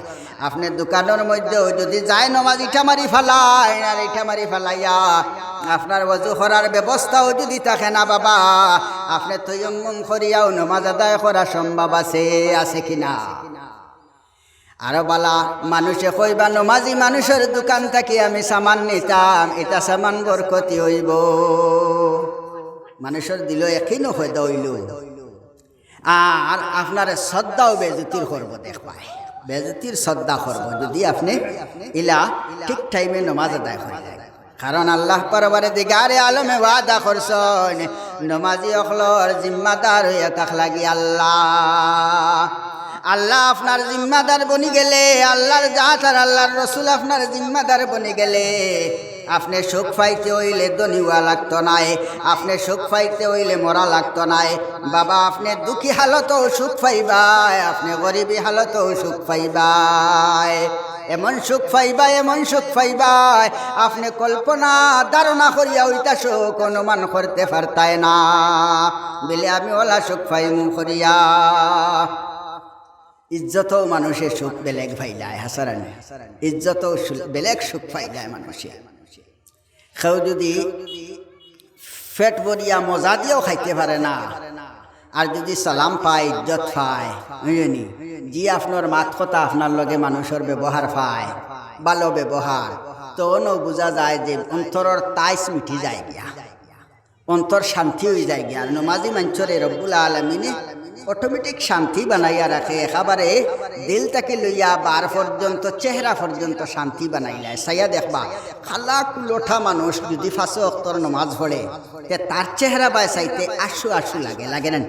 আপনি দোকানের মধ্যে যদি যায় নমাজ ইটা মারি ফেলায় আর ইটা মারি ফেলাইয়া আপনার ওযু করার ব্যবস্থাও যদি থাকে না বাবা আপনি তৈয়ম্মুম করিয়াও নমাজ আদায় করা সম্ভব আছে কিনা আরো বালা মানুষে কইবা নমাজি মানুষের দোকান থেকে আমি সামান নিতাম এটা সামান বরকতি হইব মানুষের দিল একই নফায়দা হইল আর আপনার শ্রদ্ধাও বেজুতির করব দেখবাই বেজতির শ্রদ্ধা করব যদি আপনি ইলা ঠিক টাইমে নামাজ আদায় করেন কারণ আল্লাহ পরবর্তীগারে আলমে ওয়াদা করছেন নামাজি অখলর জিম্মাদার হইয়া থাক লাগি আল্লাহ আপনার জিম্মাদার বনি গেলে আল্লাহর জাত আর আল্লাহর রসুল আপনার জিম্মাদার বনি গেলে আপনি সুখ পাইতে হইলে দনিওয়া লাগতো নাই আপনি সুখ পাইতে হইলে মরা লাগতো নাই বাবা আপনি দুঃখী হালতও সুখ পাইবাই আপনি গরিবী হালতও সুখ পাইবাই এমন সুখ পাইবাই আপনি কল্পনা ধারণা করিয়া ওইটা সুখ অনুমান করতে পারতায় না বলে আমি ওলা সুখ পাইমু করিয়া ইজ্জতও মানুষের সুখ বেলেগ পাইলায় হাসারান ইজ্জতও বেলেগ সুখ পাইলায় মানুষের কেউ যদি পেট ভরিয়া মজা দিয়েও খাইতে পারে না আর যদি সালাম পায় ইজ্জত পায় বুঝলি জি আপনার মাত কথা আপনার লগে মানুষের ব্যবহার পায় ভালো ব্যবহার তখনও বোঝা যায় যে অন্তরের তাইস মিটি যায় গিয়া অন্তর শান্তি হয়ে যায় গিয়া নমাজি মানুষের রব্বুল আলামিনে অটোমেটিক শান্তি বানাইয়া রাখে একেবারে দিলটাকে লইয়া বার পর্যন্ত চেহারা পর্যন্ত শান্তি বানাইলায় সাইয়া দেখবা খালা কুলোঠা মানুষ যদি 5 ওয়াক্তর নামাজ পড়ে তে তার চেহারা বাই চাইতে আশু লাগে না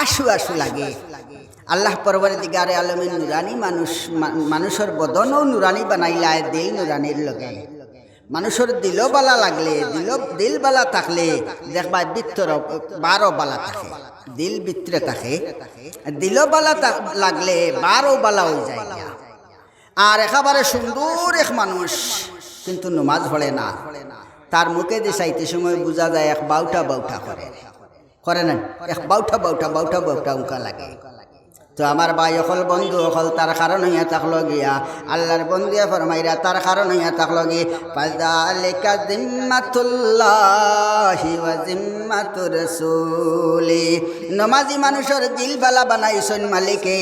আশু লাগে আল্লাহ পরবর্তীগারে আলমিন নুরানি মানুষের বদনও নুরানি বানাইলায় দিল নুরানির লগে মানুষের দিল বালা লাগলে দিল বালা থাকলে দেখবা ভিতর 12 বালা থাকে দিল ভিতরে থাকে দিল বালা লাগলে 12 বালা হয়ে যায় আর একেবারে সুন্দর এক মানুষ কিন্তু নামাজ পড়ে না তার মুখে দিয়ে চাইতে সময় বোঝা যায় এক বাউটা করে না এক বাউটা উঙ্কা লাগে তো আমার ভাই অকল বন্ধু অকল তার কারণ হইয়া থাকলো গিয়া আল্লাহর বন্ধুয়া ফরমাইরা তার কারণ হইয়া থাকলো গিয়ে ফাযালিকা জিম্মাতুল্লাহি ওয়া জিম্মাতুর রাসূলি নমাজি মানুষের দিল বালা বানাইছেন মালিকে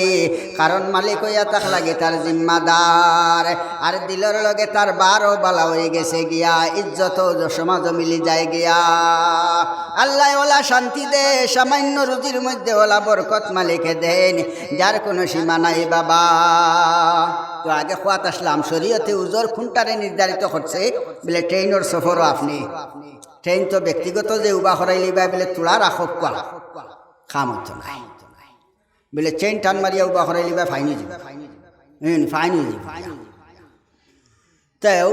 কারণ মালিক হইয়া থাকলা গে তার জিম্মাদার আর দিলের লগে তার বারো বালা হয়ে গেছে গিয়া ইজ্জত সমাজ মিলি যায় গিয়া আল্লাহ ওলা শান্তি দে সামান্য রুজির মধ্যে ওলা বরকত মালিকে দেন যার কোনো সীমা নাই বাবা। তো আগে খোয়াত আসলাম শরীয়তে উজর খুনটারে নির্ধারিত করছে বলে ট্রেনের সফরও আপনি ট্রেন তো ব্যক্তিগত যে উবা হরাইলি বা বলে তোলা রাখক খাম হতো নাই বলে চেইন টান মারিয়া উবা হরাইলি বা ফাইনি যাবে ফাইনি যাবে তেও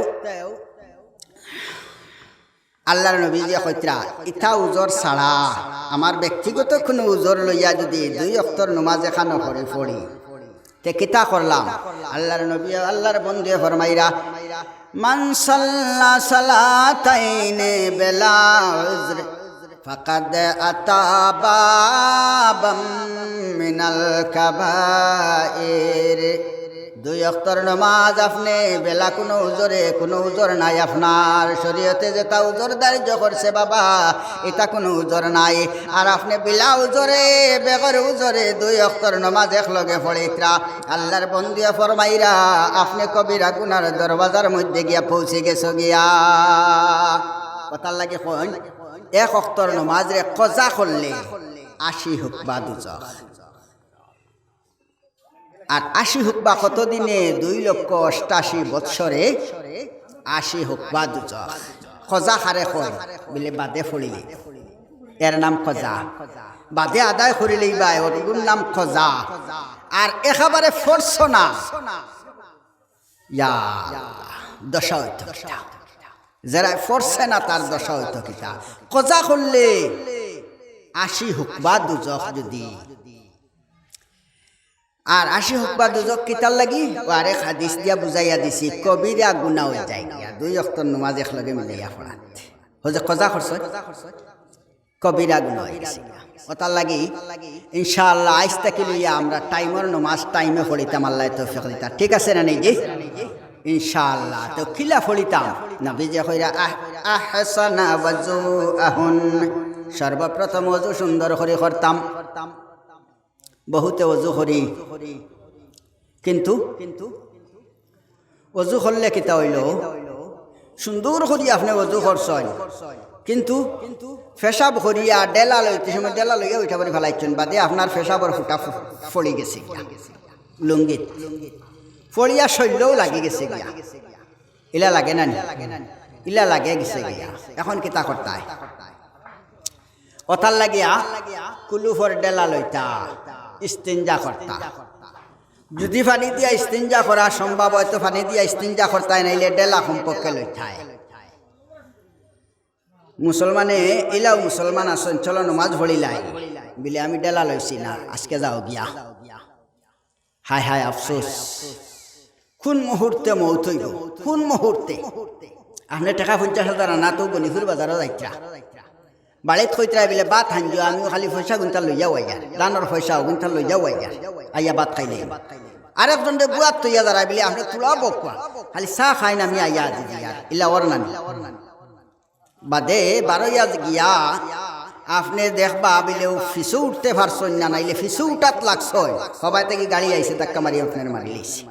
আল্লাহর নবী যে কইত্রা ইথা উজর ছাড়া আমার ব্যক্তিগত কোনো উজর লইয়া যদি 2 ওয়াক্তের নামাজ এখানো করে পড়ি তে কিতা করলাম আল্লাহর নবী আল্লাহর বন্ধু ফরমাইরা মান সাল্লা সালাতাইনে বিলা উজর ফাকাদ আতা বাবাম মিনাল কাবায়ের 2 ওয়াক্তের নামাজ আপনি বেলা কোনো উজর নাই আপনার শরীয়তে যেটা উজর ধার্য করছে বাবা এটা কোনো উজর নাই আর আপনি বিলা উজরে বেগর উজরে 2 ওয়াক্তের নামাজ একলগে পড়িত্রা আল্লাহর বন্দিয়া ফরমাইরা আপনি কবিরা গুনার দরওয়াজার মধ্যে গিয়া পৌঁছে গেছো গিয়া কথার লাগে কোন 1 ওয়াক্তের নামাজ রে কজা করলে 80 হুকবা দুজখ আর 80 হুকবা কতদিনে 2,88,000 বৎসরে 80 হুকবা দুজখ খজা খারে কয় বলে বাদে ফড়িলে এর নাম খজা বাদে আদায় করিলেই বা ওর নাম খজা আর একেবারে ফরছ না ইয়া দশা হইতো যারা ফরছে না তার দশা হইতো কিতা খজা করলে 80 হুকবা দুজখ যদি আর 80 হুকবা দুজক কিতার লাগি আরে হাদিস দিয়া বুঝাইয়া দিছি কবিরা গুনাহ হয়ে যায় গিয়া 2 ওয়াক্তের নামাজ একলগে মিলাইয়া পড়া হযে কজা করছ কবিরা গুনাহ হয়ে গেছে ওতার লাগি ইনশাআল্লাহ আজ থেকে লইয়া আমরা টাইমের নামাজ টাইমে পড়িতাম আল্লাহ তৌফিক দিতা ঠিক আছে না নেই জি ইনশাআল্লাহ তো খিলা পড়িতাম নবী যে কইরা আহসানা ওয়াজুআহুন সর্বপ্রথম ওযু সুন্দর করে করতাম বহুতে অজু করি কিন্তু অজু করলে কিতা হইল সুন্দর করি আপনি অজু করছেন কিন্তু পেশাব করিয়া ডেলা লইতে সময় ডেলা লইয়া উঠা পরে ফেলাইছেন বাদে আপনার পেশাবর ফুটা ফড়ি গেছে লুঙ্গিত ফড়িয়া শৈলও লাগি গেছে গিয়া ইলা লাগে না ইলা লাগে গেছে গিয়া এখন কিতা করতাই ওতার লাগিয়া কুলুফর ডেলা লইতা ইস্তিনজা করতা যদি পানি দিয়া ইস্তিনজা করা সম্ভব হয়তো পানি দিয়া ইস্তিনজা করতাই নাইলে ডেলা কমপক্ষে লইতায় মুসলমানে ইলাও মুসলমান আসন চলো নমাজ পড়িলাই বলে আমি ডেলা লইছি না আজকে যাও গিয়া হায় হায় আফসোস কোন মুহূর্তে মৌত হইব কোন মুহূর্তে আপনি টাকা 50,000 না তো গনিপুর বাজারও যাইতা বাড়িত কইতরা বলে বাত হাঞ্জো আমি খালি পয়সা গুনতা লইয়া ওয়াইয়া দানোর পয়সা গুনতা লইয়া ওয়াইয়া আইয়া বাত খাইলে আরেকজন বুয়াত তৈয়া যারা বলে আপনি তুলা বকুয়া খালি চা খাই না আমি আইয়া দিদি আর ইলা ওর নানি বাদে বারোয়া গিয়া আপনি দেখবা বলে ফিসু উঠতে পারছেন না নাইলে ফিসু উঠাত লাগছ সবাই থেকে গাড়ি আইসে ধাক্কা মারি আপনার মারি লইছে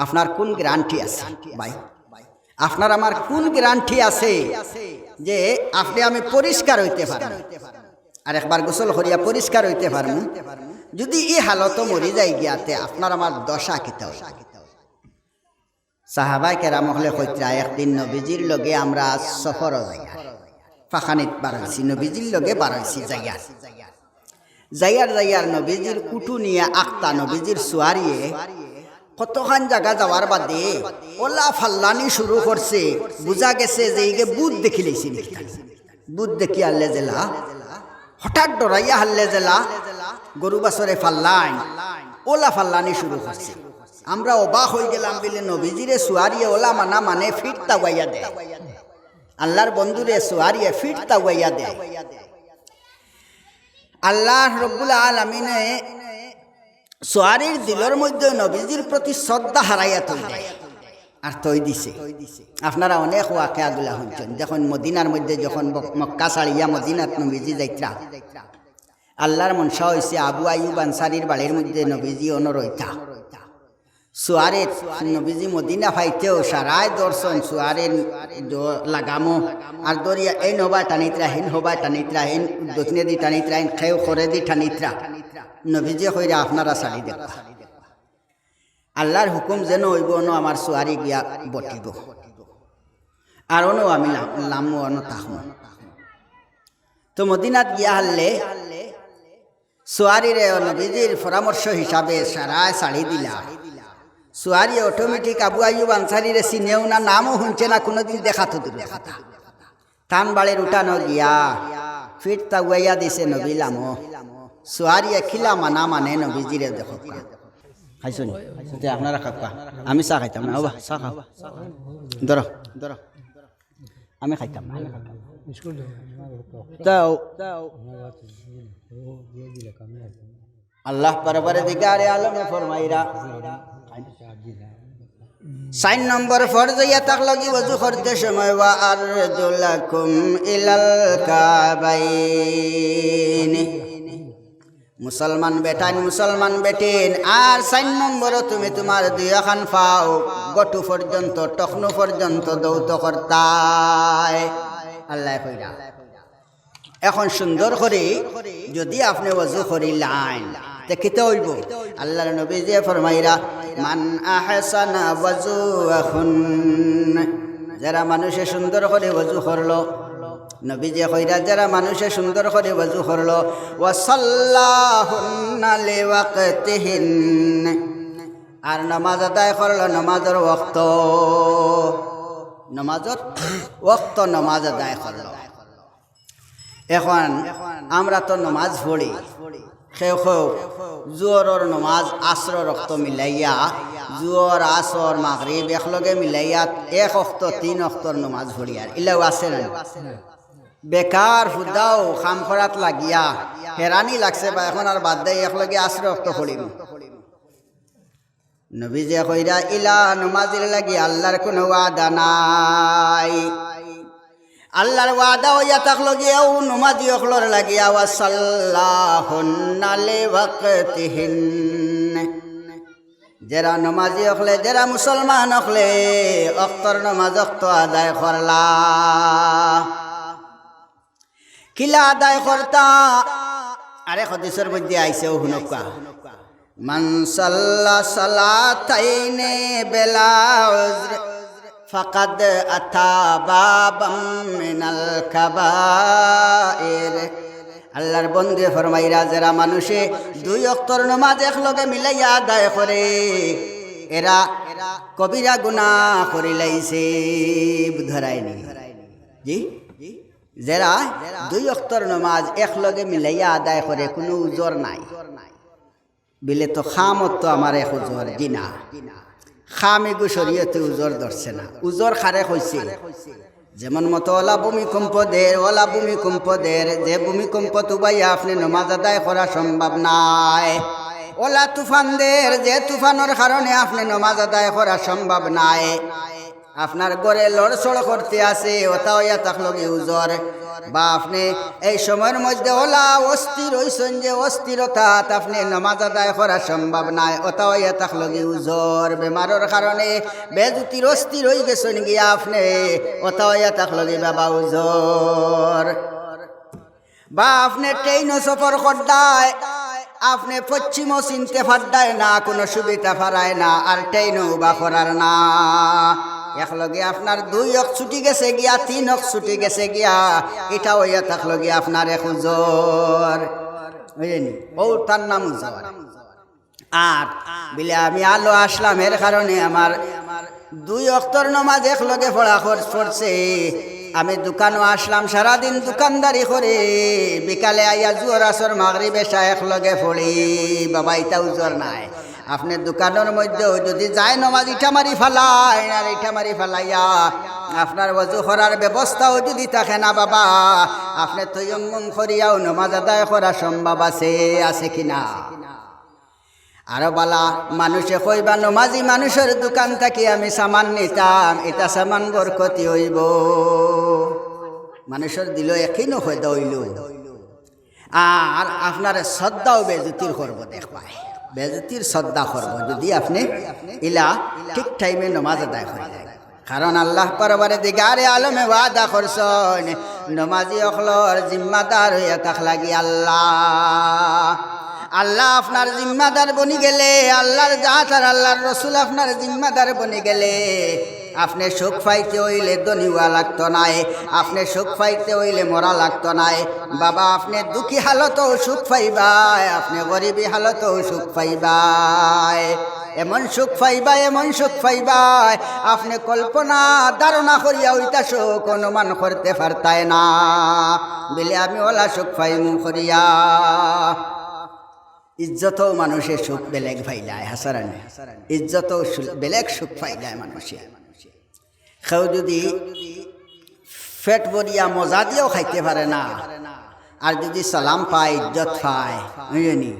আপনার কোন গ্যারান্টি আছে ভাই আপনার আমার কোন গ্যারান্টি আছে যে আপনি আমি পরিষ্কার হইতে পারবো আর একবার গোসল করিয়া পরিষ্কার হইতে পারবো যদি এই হালত মরি যাই গিয়াতে আপনার আমার দশা কিতা সাহাবাই কেরাম হলে কইত্রা একদিন নবীজির লগে আমরা সফর ফাখানিত বাড়াইছি নবীজির লগে বাড়াইছি যাইয়ার নবীজির উঠু নিয়ে আখতা নবীজির সুয়ারিয়ে কতখান জায়গা যাওয়ার বাদে ওলা ফাল্লানি শুরু করছে বুঝা গেছে যে এইগে বুধ দেখি লেছি বুধ দেখি আল্লে জেলা হঠাৎ ডরাইয়া হাল্লে জেলা গরু বাছরে ফাল্লান ওলা ফাল্লানি শুরু করছে আমরা অবাক হয়ে গেলাম বলে নবীজিরে সুয়ারিয়ে ওলা মানা মানে ফিট তাওয়াইয়া দেয় আল্লাহর বন্ধুরে সুয়ারিয়ে ফিট তাওয়াইয়া দেয় আল্লাহ রব্বুল আলামিনে সোয়ারির দিলের মধ্যে নবীজির প্রতি শ্রদ্ধা হারাইয়া তুলছে আর তৈ দিছে। আপনারা অনেক ওয়াকিয়াগুলা শুনছেন। যখন মদিনার মধ্যে যখন মক্কা ছাড়িয়া মদিনাত নবীজি যাইত্রা, আল্লাহর মনসা হয়েছে আবু আইয়ুব আনসারির বাড়ির মধ্যে নবীজি অনরইতা। সোয়ারে নবীজি মদিনা ফাইতেও সারায় দর্শন সোয়ারে লাগামো আর দরিয়া এই নবা টানিত্রা হিন হবা টানিত্রা হিন দক্ষিণে দি টানিত্রা হিন খেউ করে দি টানিত্রা নবীজি কইরা আপনারা সারি দেখ আল্লাহর হুকুম যেন হইব ন আমার সোয়ারি গিয়া বটিব আর অনো আমি লামো অনো তাহম। তো মদিনাত গিয়া হারলে সোয়ারিরে নবীজির পরামর্শ হিসাবে সারায় শাড়ি দিলা। সোয়ারি অটোমেটিক আবু আইয়ুব আনসারিরে চিনেও না, নামও শুনছে না, কোনোদিন দেখা তো দূরের কথা। টান বাড়ির উঠানো গিয়া ফির তাগুয়াইয়া দিছে নবী লামো। সোয়ারি খিলা মানা মানে নবীজিরে দেখো খাইছো নি আপনারা খাকা, আমি চা খাইতাম না। বাবা চা খাও, ধরো ধরো, আমি খাইতাম না। আল্লাহ পরবর্তীকারে আলম ফরমাইরা 4 নম্বর ফরজ ইয়া তাকলাগি ওযু করতে সময় ওয়া আরজুলাকুম ইলাল কাবাইন। মুসলমান বেটাইন মুসলমান বেটিন। আর 4 নম্বর তুমি তোমার দুই খান পাও গটু পর্যন্ত টখনু পর্যন্ত দৌত করতাই। আল্লাহ কইরা এখন সুন্দর করে যদি আপনি ওযু করিলেন দেখিতে হইব। আল্লাহর নবী যে ফরমাইরা মান আহসানা ওযুহুন, যারা মানুষে সুন্দর করে ওযু করলো, নবী যে কইরা যারা মানুষে সুন্দর করে ওযু করলো, ওয়া সাল্লাহুন্না লিওয়াক্তিহিন, আর নামাজ আদায় করলো নামাজের ওয়াক্ত, নামাজের ওয়াক্ত নামাজ আদায় করলো। এখন আমরা তো নামাজ পড়ি, কেউ কেউ জোহরের নামাজ আসর রক্ত মিলাইয়া জোহর আসর মাগরিব একলগে মিলাইয়া 1 ওয়াক্ত 3 ওয়াক্তর নামাজ পড়ি। আর ইলাও আছে না বেকার ফুদাও খাম খরাত লাগিয়া হেরানি লাগছে বা এখন আর বাদ দেয় একলগে আসর রক্ত পড়িম। নবী যে কইরা ইলা নামাজের লাগি আল্লাহর কোনো ওয়াদা নাই। আল্লাহর ওয়াদা হইয়া থাকলো গিয়াও নমাজি অখলর লাগিয়া ওয়া সাল্লাহুন্না লিওয়াক্তিহিন, যারা নমাজি অখলে যারা মুসলমান অখলে অক্তর নমাজ অক্ত আদায় করলা। কিলা আদায় করতা আরে হাদিসের মধ্যে আইছে হুনকা মান সাল্লা সালাতাইনে বিলা উযর ফাকাদ আতা বাবাম মিনাল কাবায়ের। আল্লাহর বন্দে ফরমাইরা যারা মানুষে 2 ওয়াক্তর নামাজ একলগে মিলাইয়া আদায় করে এরা কবিরা গুনাহ করিলাইছে। ধরায়নি জি, যারা 2 ওয়াক্তর নামাজ একলগে মিলাইয়া আদায় করে কোনো উজর নাই বিলে তো খামত তো আমার এক উজর দিনা খামেগু শরীয়তে উজর ধরছে না। উজর খারে হইছে যেমন মতো ওলা ভূমিকম্প দের যে ভূমিকম্প তুবাইয়া আপনি নামাজ আদায় করা সম্ভব নাই। ওলা তুফানদের যে তুফানের কারণে আপনি নামাজ আদায় করা সম্ভব নাই। আপনার ঘরে লড়ছড় করতে আছে ওটা হইয়া থাকলো কি উজর, বা আপনি এই সময়ের মধ্যে ওলা অস্থির হইছেন যে অস্থিরতা আপনি নামাজ আদায় করা সম্ভব নাই, ওটা হইয়া থাকলো কি উজর। বেমারের কারণে বেজুতির অস্থির হয়ে গেছেন গিয়া আপনি, ওটা হইয়া থাকলো কি বাবা উজর। বা আপনি ট্রেনও সফর করদায় আপনি পশ্চিমও চিনতে পারদায় না, কোনো সুবিধা পারায় না, আর ট্রেনও বা করার না। একলগে আপনার 2 অক ছুটি গেছে গিয়া 3 অক ছুটি গেছে গিয়া, এটা হইয়া থাকলো গিয়া আপনার এক উজর বুঝলেনি, ও তার নাম উজর। আর বিলে আমি আলো আসলাম এর কারণে আমার 2 ওয়াক্তর নামাজ একলগে পড়া পড়ছে, আমি দোকানও আসলাম সারাদিন দোকানদারি করে, বিকালে আইয়া জোহর আসর মাগরিব এশা একলগে পড়ি, বাবা এটা উজর নাই। আপনি দোকানের মধ্যেও যদি যায় নমাজ ইটা মারি ফেলায় আর ইটা মারি ফেলাইয়া আপনার ওযু করার ব্যবস্থাও যদি থাকে না বাবা, আপনি তৈয়ম্মুম করিয়াও নমাজ আদায় করা সম্ভব আছে কিনা? আরো বালা মানুষে কইবা নমাজি মানুষের দোকান থেকে আমি সামান নিতাম, এটা সামান বরকতি হইব। মানুষের দিল একই নয় দইল, আর আপনার শ্রদ্ধাও বেজুতির করব দেখবাই, বেজুতির শ্রদ্ধা করব যদি আপনি ইলা ঠিক টাইমে নমাজ আদায় করে যায়। কারণ আল্লাহ পরওয়ারদিগারে আলমে ওয়াদা করছেন নমাজি অখলর জিম্মাদার হইয়া থাক লাগি আল্লাহ আপনার জিম্মাদার বনি গেলে, আল্লাহর জাত আর আল্লাহর রসুল আপনার জিম্মাদার বনি গেলে আপনি সুখ পাইতে হইলে দনিওয়া লাগতো নাই, আপনি সুখ পাইতে হইলে মরা লাগতো নাই বাবা। আপনি দুঃখী হালতও সুখ পাইবাই, আপনি গরিবী হালতও সুখ পাইবাই। এমন সুখ পাইবাই, এমন সুখ পাইবাই আপনি কল্পনা ধারণা করিয়া ওইটা সুখ অনুমান করতে পারতায় না। বলে আমি ওলা সুখ পাইমু করিয়া ইজ্জতও মানুষের সুখ বেলেগ পাইলায়, হাসারান ইজ্জতও বেলেগ সুখ পাইলায় মানুষে। কেউ যদি পেট ভরিয়া মজা দিয়েও খাইতে পারে না, আর যদি সালাম পায় ইজ্জত পায়, বুঝলি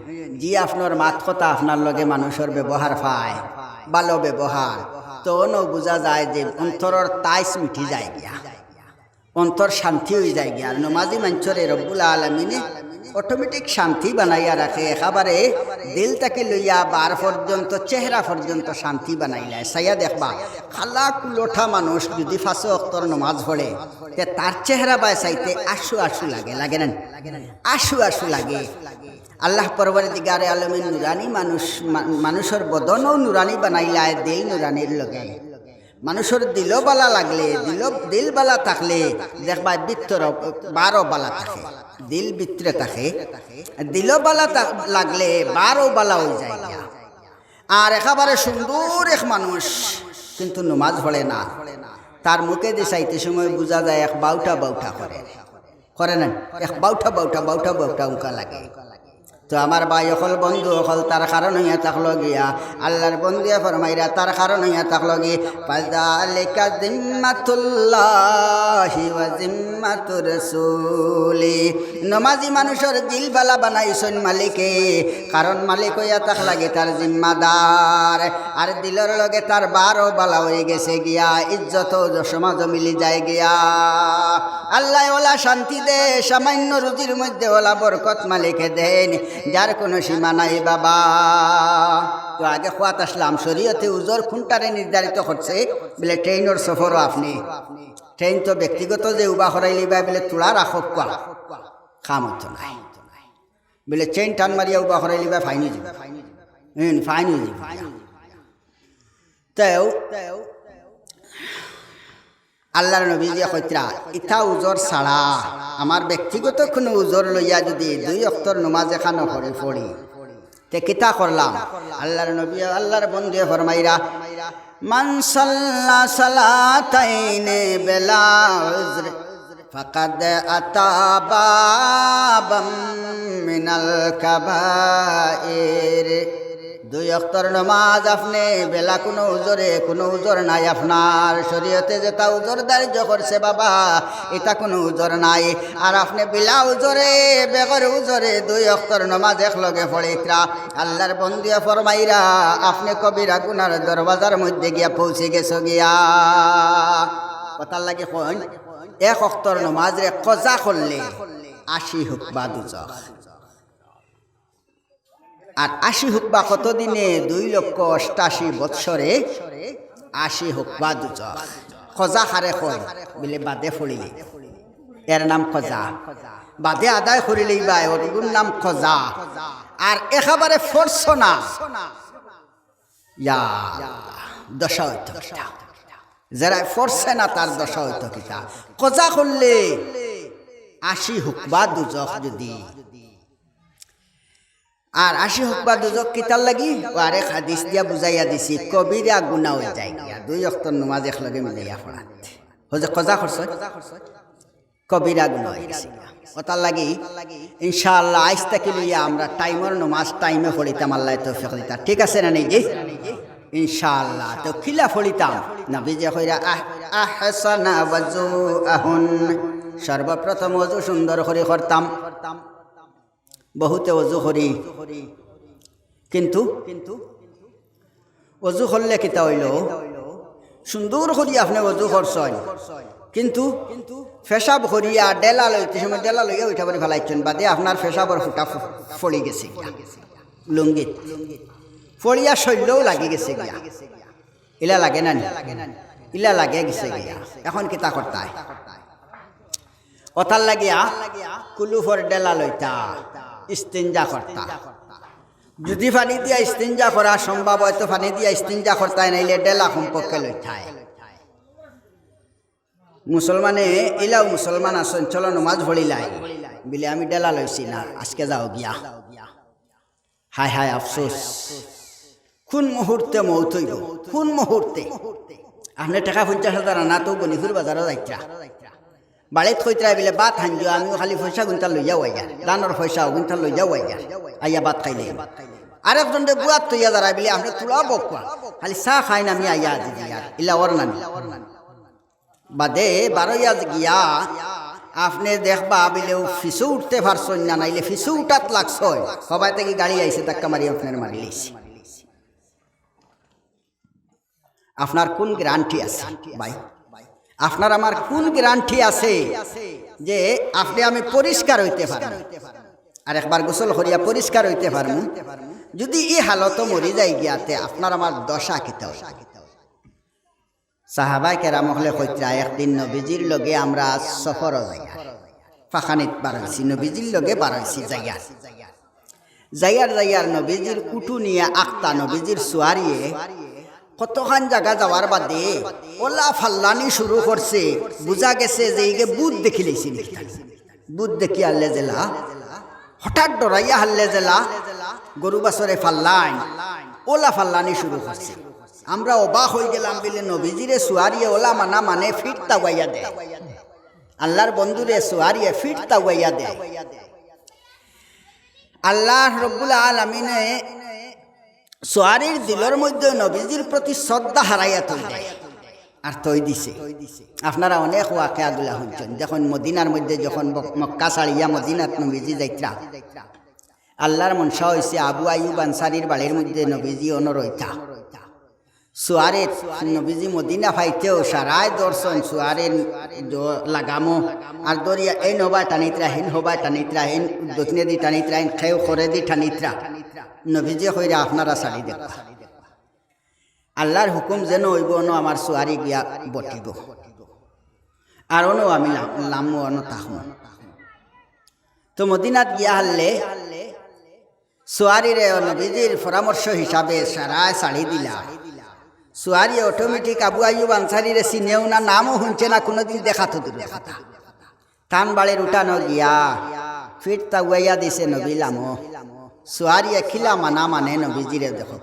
জি আপনার মাত কথা আপনার লগে মানুষের ব্যবহার পায়, ভালো ব্যবহার, তো বোঝা যায় যে অন্তরের তাইস মিটি যায় গিয়া, অন্তর শান্তি হয়ে যায় গিয়া। আর নমাজি মানুষরে রব্বুল আলামিনে অটোমেটিক শান্তি বানাইয়া রাখে, একেবারে দিলটাকে লইয়া বার পর্যন্ত চেহারা পর্যন্ত শান্তি বানাইলায়। সাইয়া দেখবা খালা কুলোঠা মানুষ যদি 5 ওয়াক্তের নামাজ পড়ে তে তার চেহারা বাই চাইতে আশু আশু লাগে, লাগে না? আশু আশু লাগে। আল্লাহ পরওয়ারদিগারে আলমিন নুরানি মানুষের বদনও নুরানি বানাইলায়, দিল নুরানির লগে। মানুষের দিল বালা লাগলে, দিল বালা থাকলে দেখবা ভিতর 12 বালা থাকে, দিল ভিতরে থাকে, দিল বালা লাগলে 12 বালা হয়ে যায়। আর একেবারে সুন্দর এক মানুষ কিন্তু নমাজ পড়ে না, তার মুখে দিয়ে চাইতে সময় বোঝা যায় এক বাউটা বাউটা করে না, এক বাউটা বাউটা বাউটা বাউটা উঁকা লাগে। তো আমার ভাই অকল বন্ধু অকল তার কারণ হইয়া থাকলো গিয়া আল্লাহর বন্ধুয়া ফরমাইরা তার কারণ হইয়া থাকলো গিয়ে ফাযালিকা জিম্মাতুল্লাহি ওয়া জিম্মাতুর রাসূলি। নমাজি মানুষের দিল বালা বানাইছেন মালিকে, কারণ মালিক হইয়া থাক লাগে তার জিম্মাদার, আর দিলের লগে তার 12 বালা হয়ে গেছে গিয়া, ইজ্জত সমাজ মিলি যায় গিয়া। আল্লাহ ওলা শান্তি দে, সামান্য রুজির মধ্যে ওলা বরকত মালিকে দেন, যার কোনো সীমা নাই বাবা। তো আগে খোয়াত আসলাম শরীয়তে উজর খুনটারে নির্ধারিত করছে বলে ট্রেনের সফরও আপনি ট্রেন তো ব্যক্তিগত যে উবা হরাইলি বা বলে তোলা রাখক খাম হতো নাই, বলে ট্রেন টান মারিয়া উবা হরাইলি বা ফাইনি যাবে, ফাইনি যাবে। তাও আল্লাহর নবী যে কইতরা ইথা উজর ছাড়া আমার ব্যক্তিগত কোনো উজর লইয়া যদি 2 ওয়াক্তের নামাজ এখানে পড়ি তে কিতা করলাম? আল্লাহর নবী আল্লাহর বন্ধু ফরমাইরা মান সাল্লা সালাতাইনে বিলা উজর ফাকাদ আতা বাবাম মিনাল কাবায়ের। 2 ওয়াক্তের নামাজ আপনি বেলা কোনো উজর নাই, আপনার শরীয়তে যেটা উজর ধার্য করছে বাবা এটা কোনো উজর নাই। আর আপনি বিলা উজরে বেগর উজরে 2 ওয়াক্তের নামাজ একলগে পড়িত্রা আল্লাহর বন্দিয়া ফরমাইরা আপনি কবিরা গুনার দরওয়াজার মধ্যে গিয়া পৌঁছে গেছো গিয়া। কথার লাগে কোন 1 ওয়াক্তের নামাজে কজা করলে 80 হুকবা দুজখ, আর 80 হুকবা কত দিনে? 2,88,000 বৎসরে 80 হুকবা দুজখ। কজা হারে কয় বলে বাদে ফড়িলে এর নাম কজা, বাদে আদায় করিলেই বা ওর নাম কজা। আর একেবারে ফরছ না দশা হইত, যারা ফরছে না তার দশা হইত কিতা? কজা করলে 80 হুকবা দুজখ যদি, আর 80 হুকবা দুজক কিতার লাগি আরেক হাদিস দিয়া বুঝাইয়া দিছি কবিরা গুনাহ হয়ে যায় গিয়া 2 ওয়াক্তের নামাজ একলগে মিলাইয়া পড়াত। হজে কজা করছ কবিরা গুনাহ হয়ে গেছে ওটার লাগি ইনশাআল্লাহ আইজ থেকে লইয়া আমরা টাইমের নমাজ টাইমে পড়িতাম আল্লাহ তৌফিক দিতা ঠিক আছে না নাকি ইনশাআল্লাহ তো খিলা পড়িতাম নবীজি কইরা আহসানা ওয়াজুআহুন সর্বপ্রথম ওযু সুন্দর করে করতাম বহুতে ওযু করি কিন্তু ওযু করলে কিতা হইল সুন্দর করি আপনি ওযু করছেন কিন্তু পেশাব করিয়া ডেলা লইতে সময় ডেলা লইয়া উঠা পরে ফেলাইছেন বাদে আপনার পেশাবর ফুটা ফড়ি গেছে লুঙ্গিত ফড়িয়া শৈলও লাগি গেছে গিয়া ইলা লাগে না ইলা লাগে গেছে গিয়া এখন কিতা করতাই ওতার লাগিয়া কুলুফর ডেলা লইতা ইস্তিনজা করতা যদি পানি দিয়া ইস্তিনজা করা সম্ভব হয়তো পানি দিয়া ইস্তিনজা করতাই নাইলে ডেলা কমপক্ষে লইতাই মুসলমানে ইলাও মুসলমান আসন চলো নমাজ পড়িলাই বিলে আমি ডেলা লইছি না আজকে যাও গিয়া হায় হায় আফসোস কোন মুহূর্তে মৌত হইব কোন মুহূর্তে আপনি টাকা 50,000 আনা তো গনিপুর বাজারও যাইতা বাড়িত কইতরা বিলে বাত হাঞ্জো আমিও খালি পয়সা গুনতা লইয়া ওয়াইগা দানোর পয়সা গুনতা লইয়া ওয়াইগা আইয়া বাত খাইলে আরেকজন দে বুয়াত তৈয়া যারা বিলে আপনি তুলা বকুয়া খালি চা খাই না আমি আইয়া দি দিয়া ইলা ওরনানি বাদে বারোয়া গিয়া আপনি দেখবা বিলেও ফিসু উঠতে পারছেন না নাইলে ফিসু উঠাত লাগছে সবাই থেকে গাড়ি আইসে ধাক্কা মারি আপনার মারি লইছে আপনার কোন গ্যারান্টি আছে ভাই আপনার আমার কোন গ্যারান্টি আছে যে আপনি আমি পরিষ্কার হইতে পারবো আর একবার গোসল করিয়া পরিষ্কার হইতে পারবো যদি এই হালত মরি যাই গিয়াতে আপনার আমার দশা কিতা সাহাবাই কেরাম হলে কইতরা একদিন নবীজির লগে আমরা সফর যাইয়া ফাখানিত বাড়াইছি নবীজির লগে বাড়াইছি যাইয়ার নবীজির উঠু নিয়ে আখতা নবীজির সুয়ারিয়ে কতখান জায়গা যাওয়ার বাদে ওলা ফাল্লানি শুরু করছে বুঝা গেছে যে এইগে বুধ দেখি লেছি বুধ দেখি হারলে জেলা হঠাৎ ডরাইয়া হারলে জেলা গরু বাছরে ফাল্লাইন ওলা ফাল্লানি শুরু করছে আমরা অবাক হয়ে গেলাম বলে নবীজিরে সুয়ারিয়ে ওলা মানা মানে ফিট তাওয়াইয়া দেয় আল্লাহর বন্ধুরে সুয়ারিয়ে ফিট তাওয়াইয়া দেয় আল্লাহ রব্বুল আলামিনে সুয়ারির দিলের মধ্যে নবীজির প্রতি শ্রদ্ধা হারাইয়া তুই দেয় আর তৈ দিছে আপনারা অনেক ওয়াকিয়াগুলা শুনছেন যখন মদিনার মধ্যে যখন মক্কা ছাড়িয়া মদিনাত নবীজি যাইত্রা আল্লাহর মনসা হয়েছে আবু আইয়ুব আনসারির বাড়ির মধ্যে নবীজি অনরইতা সুয়ারে নবীজি মদিনা ফাইতেও সারায় দর্শন সুয়ারে লাগামো আর দরিয়া এই নবা টানিত্রা হেন হবা টানিত্রা হেন দক্ষিণে দি টানিত্রা হেন খেউ খরে দি টানিত্রা নবীজি কইরা আপনারা সারি দেখ আল্লাহর হুকুম যেন হইব ন আমার সুয়ারি গিয়া বটিব আর অনো আমি লামো অনো তাহম তো মদিনাত গিয়া হারলে সুয়ারিরে নবীজির পরামর্শ হিসাবে সারায় সারি দিলা সুয়ারি অটোমেটিক আবু আইয়ুব আনসারিরে চিনেও না নামও শুনছে না কোনোদিন দেখা তো দূরের কথা টান বাড়ির উঠানো গিয়া ফিট তাগুয়াইয়া দিছে নবী লামো সুয়ারিয়ে খিলা মানা মানে নবীজিরে দেখো